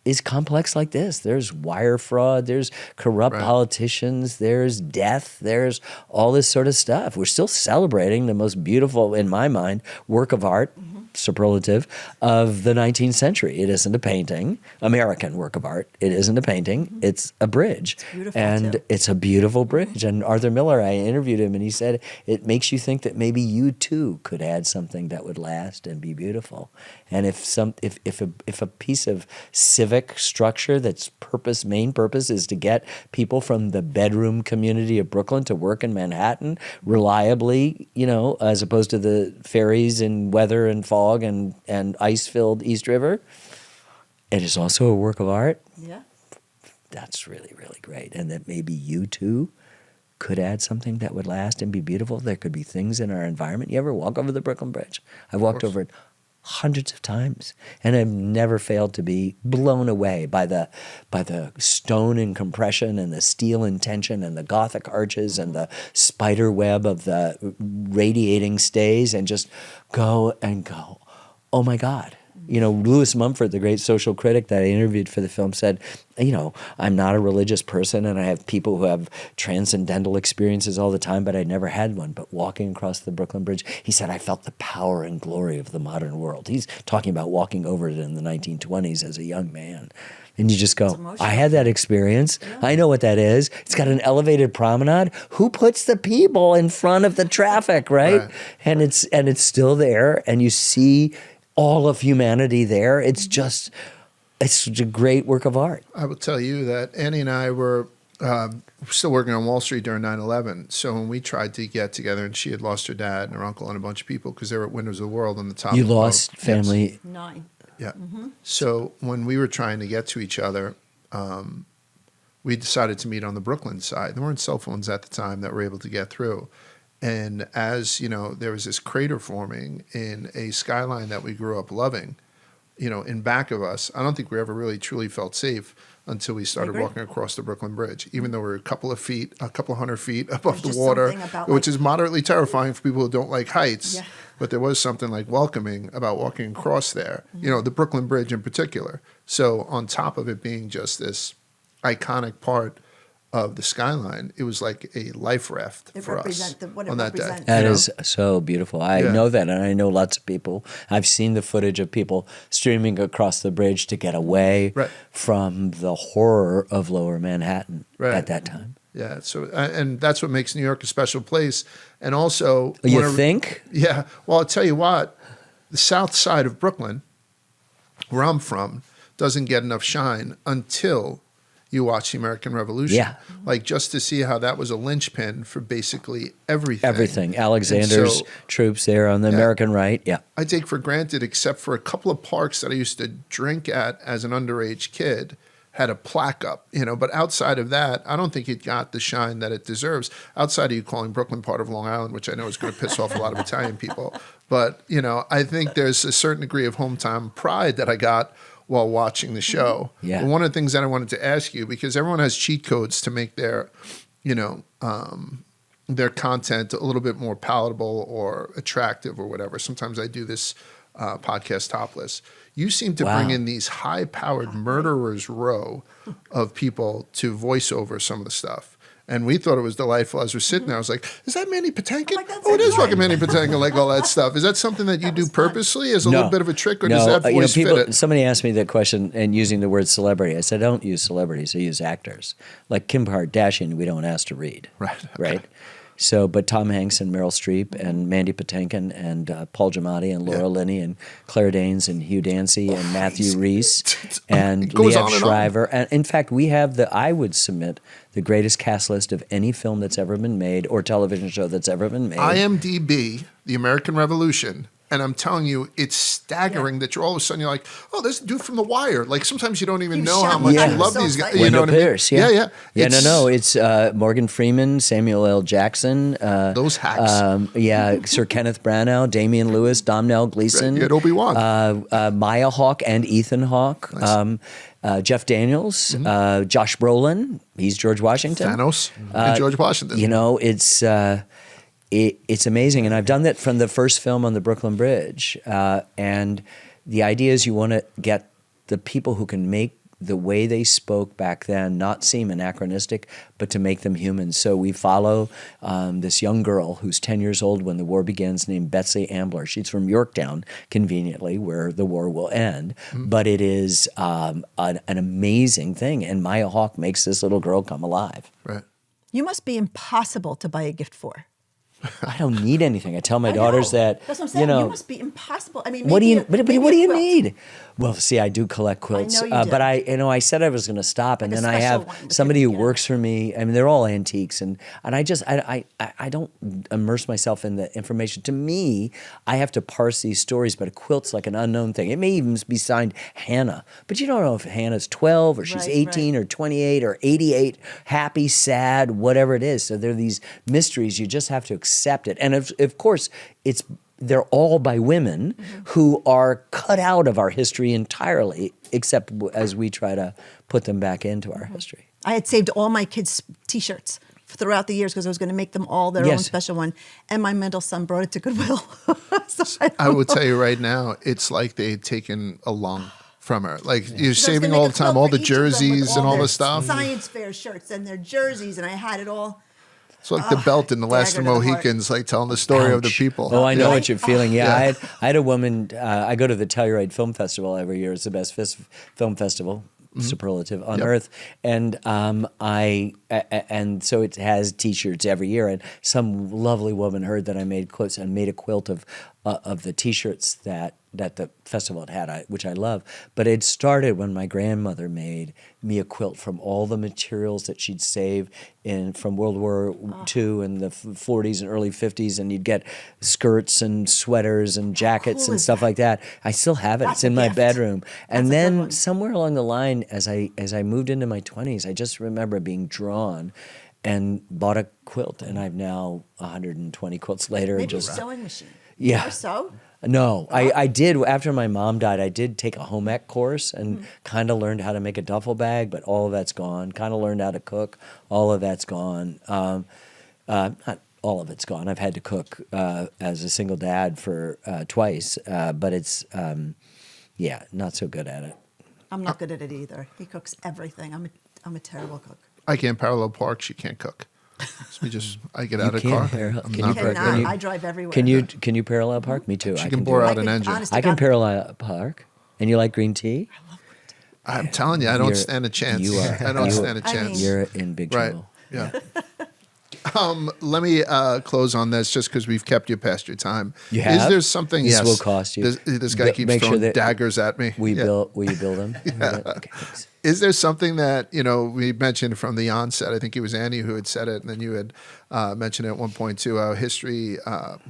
C: is complex like this. There's wire fraud, there's corrupt politicians, there's death, there's all this sort of stuff. We're still celebrating the most beautiful, in my mind, work of art superlative, of the 19th century. It isn't a painting, American work of art. It isn't a painting. It's a bridge.
D: It's beautiful,
C: and
D: too.
C: it's a beautiful bridge. And Arthur Miller, I interviewed him, and he said, it makes you think that maybe you too could add something that would last and be beautiful. And if a piece of civic structure that's main purpose is to get people from the bedroom community of Brooklyn to work in Manhattan reliably, as opposed to the ferries and weather and fog and ice-filled East River, it is also a work of art.
D: Yeah.
C: That's really, really great. And that maybe you too could add something that would last and be beautiful. There could be things in our environment. You ever walk over the Brooklyn Bridge? I've walked over it hundreds of times, and I've never failed to be blown away by the stone and compression and the steel and tension and the Gothic arches and the spider web of the radiating stays, and just go and go, oh my God. Louis Mumford, the great social critic that I interviewed for the film, said, I'm not a religious person, and I have people who have transcendental experiences all the time, but I never had one. But walking across the Brooklyn Bridge, he said, I felt the power and glory of the modern world. He's talking about walking over it in the 1920s as a young man. And you just go, I had that experience. Yeah. I know what that is. It's got an elevated promenade. Who puts the people in front of the traffic, right? And it's still there, and you see all of humanity there. It's such a great work of art.
A: I will tell you that Annie and I were still working on Wall Street during 9/11. So when we tried to get together, and she had lost her dad and her uncle and a bunch of people because they were at Windows of the World on the top.
C: You lost family.
A: Yes.
D: 9.
A: Yeah. So when we were trying to get to each other, we decided to meet on the Brooklyn side. There weren't cell phones at the time that were able to get through. And as, there was this crater forming in a skyline that we grew up loving, in back of us. I don't think we ever really truly felt safe until we started walking across the Brooklyn Bridge, even though we're a couple of hundred feet above the water, which is moderately terrifying for people who don't like heights. Yeah. But there was something like welcoming about walking across there, the Brooklyn Bridge in particular. So on top of it being just this iconic part of the skyline, it was like a life raft for us on that day.
C: That is so beautiful. I know that, and I know lots of people. I've seen the footage of people streaming across the bridge to get away from the horror of Lower Manhattan at that time.
A: Yeah, so and that's what makes New York a special place. And also,
C: you think?
A: Yeah. Well, I'll tell you what, the south side of Brooklyn, where I'm from, doesn't get enough shine until you watch the American Revolution. Yeah. Like, just to see how that was a linchpin for basically everything.
C: Everything. Alexander's troops there on the American right. Yeah.
A: I take for granted, except for a couple of parks that I used to drink at as an underage kid, had a plaque up, but outside of that, I don't think it got the shine that it deserves. Outside of you calling Brooklyn part of Long Island, which I know is going to piss off a lot of Italian people. But, I think there's a certain degree of hometown pride that I got while watching the show. Yeah. But one of the things that I wanted to ask you, because everyone has cheat codes to make their, their content a little bit more palatable or attractive or whatever. Sometimes I do this podcast topless. You seem to bring in these high-powered murderers row of people to voice over some of the stuff. And we thought it was delightful as we're sitting there. I was like, is that Mandy Patinkin? It is fucking Mandy Patinkin, like all that stuff. Is that something that you do purposely as a little bit of a trick, or does that voice fit it?
C: Somebody asked me that question and using the word celebrity. I said, I don't use celebrities, I use actors. Like Kim Kardashian, we don't ask to read. Right? So, but Tom Hanks and Meryl Streep and Mandy Patinkin and Paul Giamatti and Laura Linney and Claire Danes and Hugh Dancy and Matthew Reese and Liev Schreiber. And in fact, we have I would submit the greatest cast list of any film that's ever been made or television show that's ever been made.
A: IMDb, The American Revolution. And I'm telling you, it's staggering that you're all of a sudden, you're like, oh, there's a dude from The Wire. Like, sometimes you don't even know how much you love these guys. You know what
C: Pierce,
A: I mean?
C: Yeah. It's Morgan Freeman, Samuel L. Jackson.
A: Those hacks.
C: Sir Kenneth Branagh, Damian Lewis, Domhnall Gleeson.
A: You had Obi-Wan.
C: Maya Hawke and Ethan Hawke. Nice. Jeff Daniels, Josh Brolin. He's George Washington.
A: Thanos and George Washington.
C: It's amazing. And I've done that from the first film on the Brooklyn Bridge. And the idea is you want to get the people who can make the way they spoke back then not seem anachronistic, but to make them human. So we follow this young girl who's 10 years old when the war begins, named Betsy Ambler. She's from Yorktown, conveniently, where the war will end. But it is an amazing thing. And Maya Hawke makes this little girl come alive.
A: Right.
D: You must be impossible to buy a gift for.
C: I don't need anything. I tell my
D: I
C: daughters
D: know.
C: that,
D: That's what I'm saying. You must be impossible. I mean,
C: what do you,
D: maybe
C: what do you
D: quilt.
C: need? Well, see, I do collect quilts,
D: I know you do.
C: but I said I was going to stop, and
D: Like a
C: then I
D: special
C: have
D: one with
C: somebody who
D: your-
C: works for me. I mean, they're all antiques, and I don't immerse myself in the information. To me, I have to parse these stories, but a quilt's like an unknown thing. It may even be signed Hannah, but you don't know if Hannah's 12 or she's
D: Right,
C: 18 or 28 or 88, happy, sad, whatever it is. So there are these mysteries. You just have to accept it, and of course, they're all by women who are cut out of our history entirely, except as we try to put them back into our history.
D: I had saved all my kids' T-shirts throughout the years because I was going to make them all their own
C: Yes.
D: special one. And my middle son brought it to Goodwill. So
A: I will tell you right now, it's like they had taken a lung from her. Like you're
D: I was
A: saving
D: gonna
A: all
D: make
A: the
D: a
A: time,
D: quilt
A: all
D: for
A: the
D: each of them with
A: jerseys and all
D: their
A: the stuff.
D: Science fair shirts and their jerseys, and I had it all.
A: It's like the belt in The Last of the
D: dagger to the heart.
A: Mohicans, like telling the story of the
C: Ouch.
A: people.
C: Oh, I know
D: Yeah.
C: what you're feeling. Yeah,
A: Yeah.
C: I had a woman. I go to the Telluride Film Festival every year. It's the best film festival, superlative on
A: Yep.
C: earth, and and so it has T-shirts every year. And some lovely woman heard that I made quilts and made a quilt of the T-shirts that the festival had, which I love. But it started when my grandmother made me a quilt from all the materials that she'd saved from World War II in the 40s and early 50s, and you'd get skirts and sweaters and jackets
D: cool
C: and
D: is
C: stuff
D: that?
C: like that. I still have it.
D: That's
C: It's in
D: a
C: my
D: gift.
C: bedroom. And
D: That's a good
C: then
D: one.
C: somewhere along the line, as I moved into my 20s, I just remember being drawn and bought a quilt, and I've now 120 quilts later.
D: Maybe
C: just
D: a sewing machine.
C: Yeah.
D: Or sew.
C: No, I did. After my mom died, I did take a home ec course and kind of learned how to make a duffel bag, but all of that's gone. Kind of learned how to cook. All of that's gone. Not all of it's gone. I've had to cook as a single dad for twice, but it's, not so good at it.
D: I'm not good at it either. He cooks everything. I'm a terrible cook.
A: I can't parallel park. She can't cook. So I get out of the
C: can't
A: car.
C: parallel-
A: I'm
C: can
A: not
C: you
A: very
D: Cannot.
A: good.
D: I drive everywhere.
C: Can you parallel park? Me too.
A: She
C: I
A: can
C: do
A: bore
C: it.
A: out an engine.
D: honest to
C: I can
D: God,
C: parallel park. And you like green tea?
A: I'm telling you, I don't
C: You're-
A: stand a chance.
C: you are-
A: I don't
C: you-
A: stand a
D: I
A: chance.
D: mean-
C: You're in big
A: Right.
C: trouble.
A: Yeah. Let me close on this just because we've kept you past your time.
C: You
A: Is
C: have?
A: there something?
C: This
A: yes.
C: will cost you.
A: This guy
C: But
A: keeps
C: make sure
A: throwing
C: that-
A: daggers at me.
C: Will
A: Yeah.
C: you build them? Okay, thanks.
A: Is there something that, we mentioned from the onset? I think it was Annie who had said it, and then you had mentioned it at one point too, how history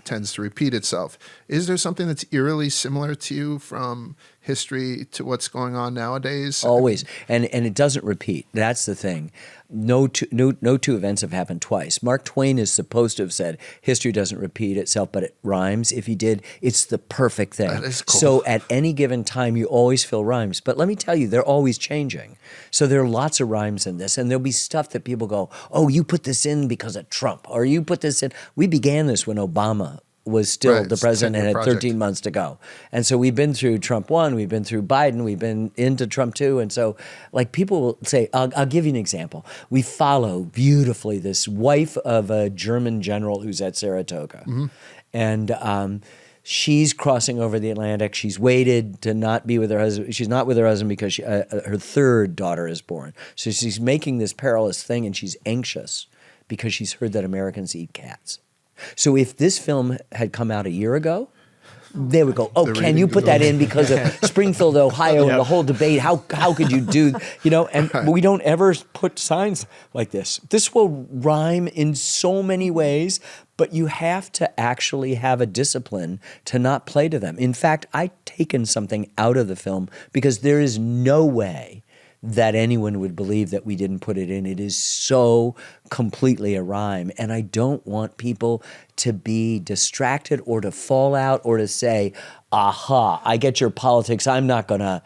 A: tends to repeat itself. Is there something that's eerily similar to you from history to what's going on nowadays?
C: Always, and it doesn't repeat. That's the thing. No two events have happened twice. Mark Twain is supposed to have said history doesn't repeat itself, but it rhymes. If he did, it's the perfect thing.
A: That is cool.
C: So at any given time, you always feel rhymes. But let me tell you, they're always changing. So there are lots of rhymes in this, and there'll be stuff that people go, "Oh, you put this in because of Trump," or "You put this in." We began this when Obama was still
A: Right,
C: the
A: it's a
C: president and
A: 10-year
C: had
A: project.
C: 13 months to go. And so we've been through Trump 1, we've been through Biden, we've been into Trump 2. And so like people will say, I'll give you an example. We follow beautifully this wife of a German general who's at Saratoga. And she's crossing over the Atlantic. She's waited to not be with her husband. She's not with her husband because her third daughter is born. So she's making this perilous thing, and she's anxious because she's heard that Americans eat cats. So if this film had come out a year ago, they would go, "Oh,
A: They're
C: can you
A: reading
C: put that in because of Springfield, Ohio, and the whole debate? How could you do?" And we don't ever put signs like this. This will rhyme in so many ways, but you have to actually have a discipline to not play to them. In fact, I've taken something out of the film because there is no way that anyone would believe that we didn't put it in. It is so completely a rhyme. And I don't want people to be distracted or to fall out or to say, "Aha, I get your politics. I'm not gonna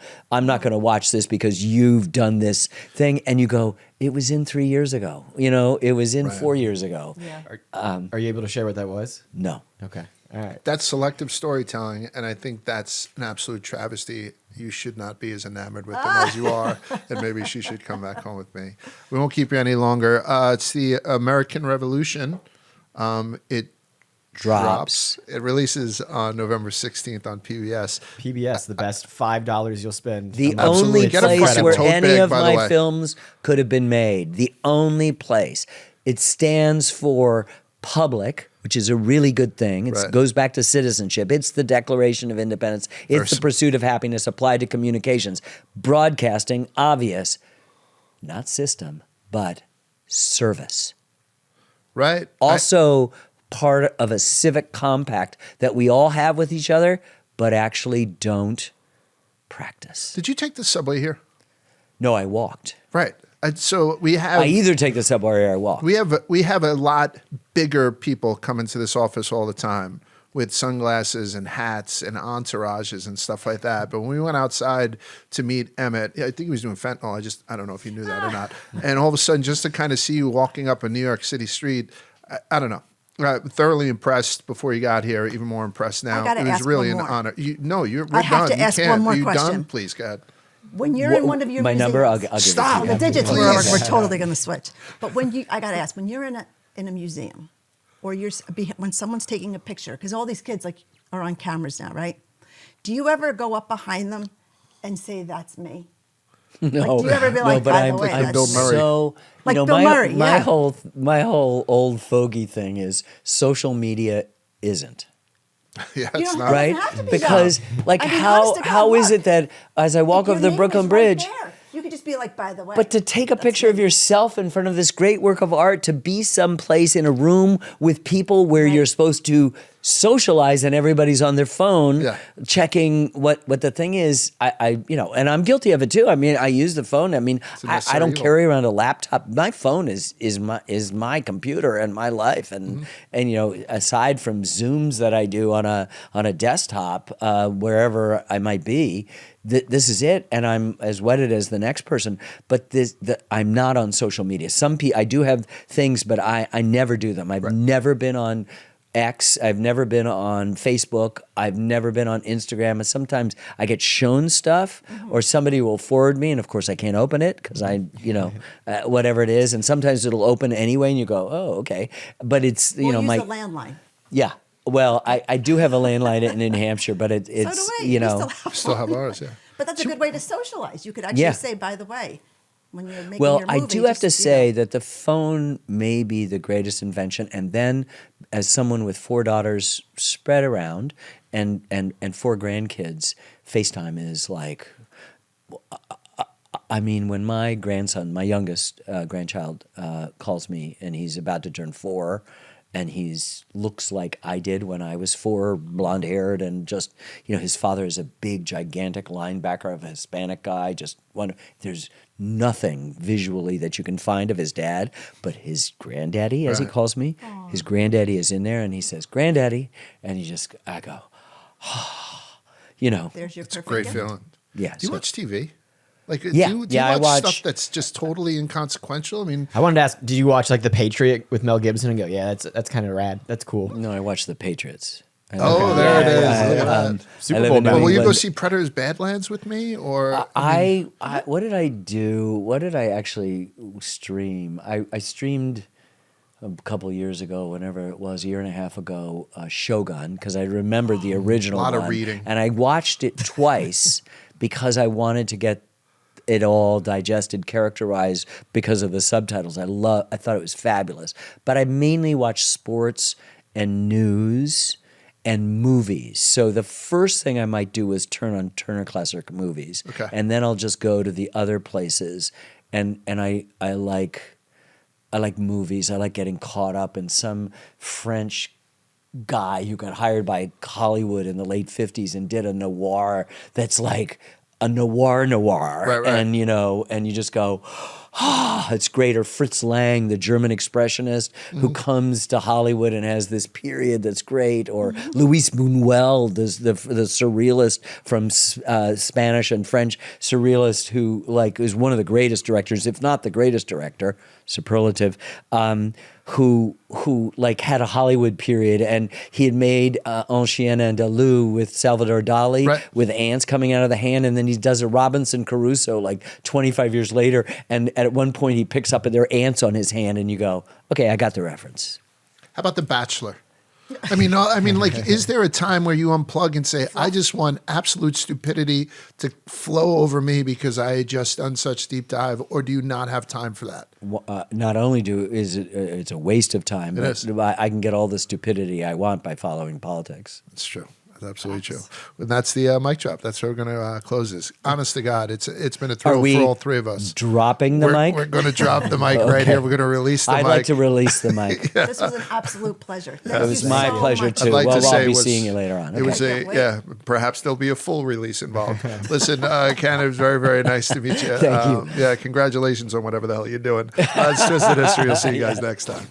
C: watch this because you've done this thing." And you go, "It was in 3 years ago. It was in 4 years ago."
D: Yeah.
B: Are you able to share what that was?
C: No.
B: Okay. All right.
A: That's selective storytelling, and I think that's an absolute travesty. You should not be as enamored with them as you are, and maybe she should come back home with me. We won't keep you any longer. It's the American Revolution. It drops. It releases on November 16th on PBS.
B: PBS, the best $5 you'll spend.
C: The
A: Absolutely.
C: only
A: Get a
C: place
A: fucking
C: where
A: tote
C: any
A: bag,
C: of
A: by the
C: my
A: way.
C: films could have been made. The only place. It stands for public, which is a really good thing. It
A: Right.
C: goes back to citizenship. It's the Declaration of Independence. It's the pursuit of happiness applied to communications. Broadcasting, obvious. Not system, but service.
A: Right?
C: Also part of a civic compact that we all have with each other, but actually don't practice.
A: Did you take the subway here?
C: No, I walked.
A: Right. So we have...
C: I either take the subway or I walk.
A: We have a lot bigger people come into this office all the time with sunglasses and hats and entourages and stuff like that. But when we went outside to meet Emmett, I think he was doing fentanyl. I don't know if you knew that or not. And all of a sudden, just to kind of see you walking up a New York City street, I don't know. Thoroughly impressed before you got here. Even more impressed now.
D: I gotta
A: It was
D: ask
A: really
D: one
A: an
D: more.
A: honor. We're
D: I have
A: done.
D: to ask
A: You can't.
D: one more
A: Are you
D: question.
A: done? Please, go ahead.
D: When you're in one of your
C: My
D: museums,
C: number, I'll give
A: Stop.
C: it to you.
D: the digits
A: Please.
D: we're totally going to switch. But I got to ask, when you're in a museum, or when someone's taking a picture, because all these kids are on cameras now, right? Do you ever go up behind them and say, "That's me"?
C: No,
D: do you ever be like,
C: but
D: by
C: I'm,
D: the way,
C: I'm
D: that's
A: Bill Murray.
C: So,
D: Like
C: you know,
D: Bill Murray,
C: my
D: yeah.
C: whole old fogey thing is social media isn't.
A: Yeah,
D: You
A: it's
D: don't
A: not.
C: Right?
D: have to be,
C: Because
D: though.
C: like
D: I mean, honest to God,
C: how is
D: look.
C: it that as I walk
D: Your
C: over the
D: name
C: Brooklyn
D: is right
C: Bridge,
D: there. You could just be like, "By the way."
C: but to take a
D: That's
C: picture of
D: me.
C: yourself in front of this great work of art, to be someplace in a room with people where
D: Right.
C: you're supposed to socialize and everybody's on their phone
A: Yeah.
C: checking what the thing is, I and I'm guilty of it too. I mean, I use the phone. I mean,
A: a
C: I
A: necessary
C: don't
A: evil.
C: carry around a laptop. My phone is my computer and my life, and aside from Zooms that I do on a desktop wherever I might be, this is it, and I'm as wedded as the next person. But I'm not on social media. I do have things, but I never do them. I've never been on X. I've never been on Facebook. I've never been on Instagram. And sometimes I get shown stuff, or somebody will forward me, and of course I can't open it because whatever it is. And sometimes it'll open anyway, and you go, "Oh, okay." But it's
D: We'll use
C: my
D: the landline.
C: yeah. Well, I do have a landline in New Hampshire, but it's
D: So do we. We
A: Still have ours, yeah.
D: But that's a good way to socialize. You could actually
C: Yeah.
D: say, "By the way," when you're making
C: Well,
D: your
C: I
D: movie.
C: do have to
D: just,
C: say that the phone may be the greatest invention. And then, as someone with 4 daughters spread around and 4 grandkids, FaceTime is like. I mean, when my grandson, my youngest grandchild, calls me and he's about to turn 4, and looks like I did when I was 4, blonde-haired, and just, his father is a big, gigantic linebacker of a Hispanic guy. There's nothing visually that you can find of his dad, but his granddaddy, as he calls me, his granddaddy is in there, and he says, "Granddaddy," and I go,
D: There's your
A: It's a
D: perfect
A: great
D: gift.
A: feeling.
C: Yeah,
A: Do you
C: so-
A: watch TV? Like,
C: Yeah,
A: do you
C: yeah, I
A: watch
C: watch-
A: stuff that's just totally inconsequential? I mean,
B: I wanted to ask, did you watch like The Patriot with Mel Gibson and go, yeah, that's kind of rad. That's cool.
C: No, I watch the Patriots.
A: Oh, there it is. Look at that.
B: Super
C: I live
B: Bowl
C: in New
B: bound.
A: will you go
C: England.
A: see Predators Badlands with me? Or
C: I what did I do? What did I actually stream? I streamed a couple years ago, whenever it was, a year and a half ago, Shogun, because I remembered the original
A: A lot
C: one.
A: of reading.
C: And I watched it twice because I wanted to get it all digested, characterized because of the subtitles. I thought it was fabulous. But I mainly watch sports and news and movies. So the first thing I might do is turn on Turner Classic Movies.
A: Okay.
C: And then I'll just go to the other places. And I like movies. I like getting caught up in some French guy who got hired by Hollywood in the late 50s and did a noir that's like a noir.
A: Right.
C: And and you just go, it's great. Or Fritz Lang, the German expressionist who comes to Hollywood and has this period that's great. Or Luis Buñuel, the surrealist from Spanish and French surrealist, who like is one of the greatest directors, if not the greatest director, superlative, who like had a Hollywood period, and he had made Un Chien Andalou with Salvador Dali, with ants coming out of the hand, and then he does a Robinson Crusoe like 25 years later, and at one point he picks up there are ants on his hand, and you go, okay, I got the reference.
A: How about The Bachelor? I mean, like, is there a time where you unplug and say, I just want absolute stupidity to flow over me because I had just done such deep dive, or do you not have time for that?
C: Not only it's a waste of time, but I can get all the stupidity I want by following politics.
A: That's true. That's absolutely true. And that's the mic drop. That's how we're going to close this. Honest to God, it's been a thrill for all three of us.
C: Dropping the mic?
A: We're going to drop the mic right here. We're going to release the mic.
C: I'd like to release the mic.
D: This was an absolute pleasure.
C: It was my pleasure too.
A: I'd like to say
C: I'll be seeing you later on.
A: It was perhaps there'll be a full release involved. Listen, Ken, it was very, very nice to meet you.
C: Thank you.
A: Yeah, congratulations on whatever the hell you're doing. It's Twisted History. We'll see you guys next time.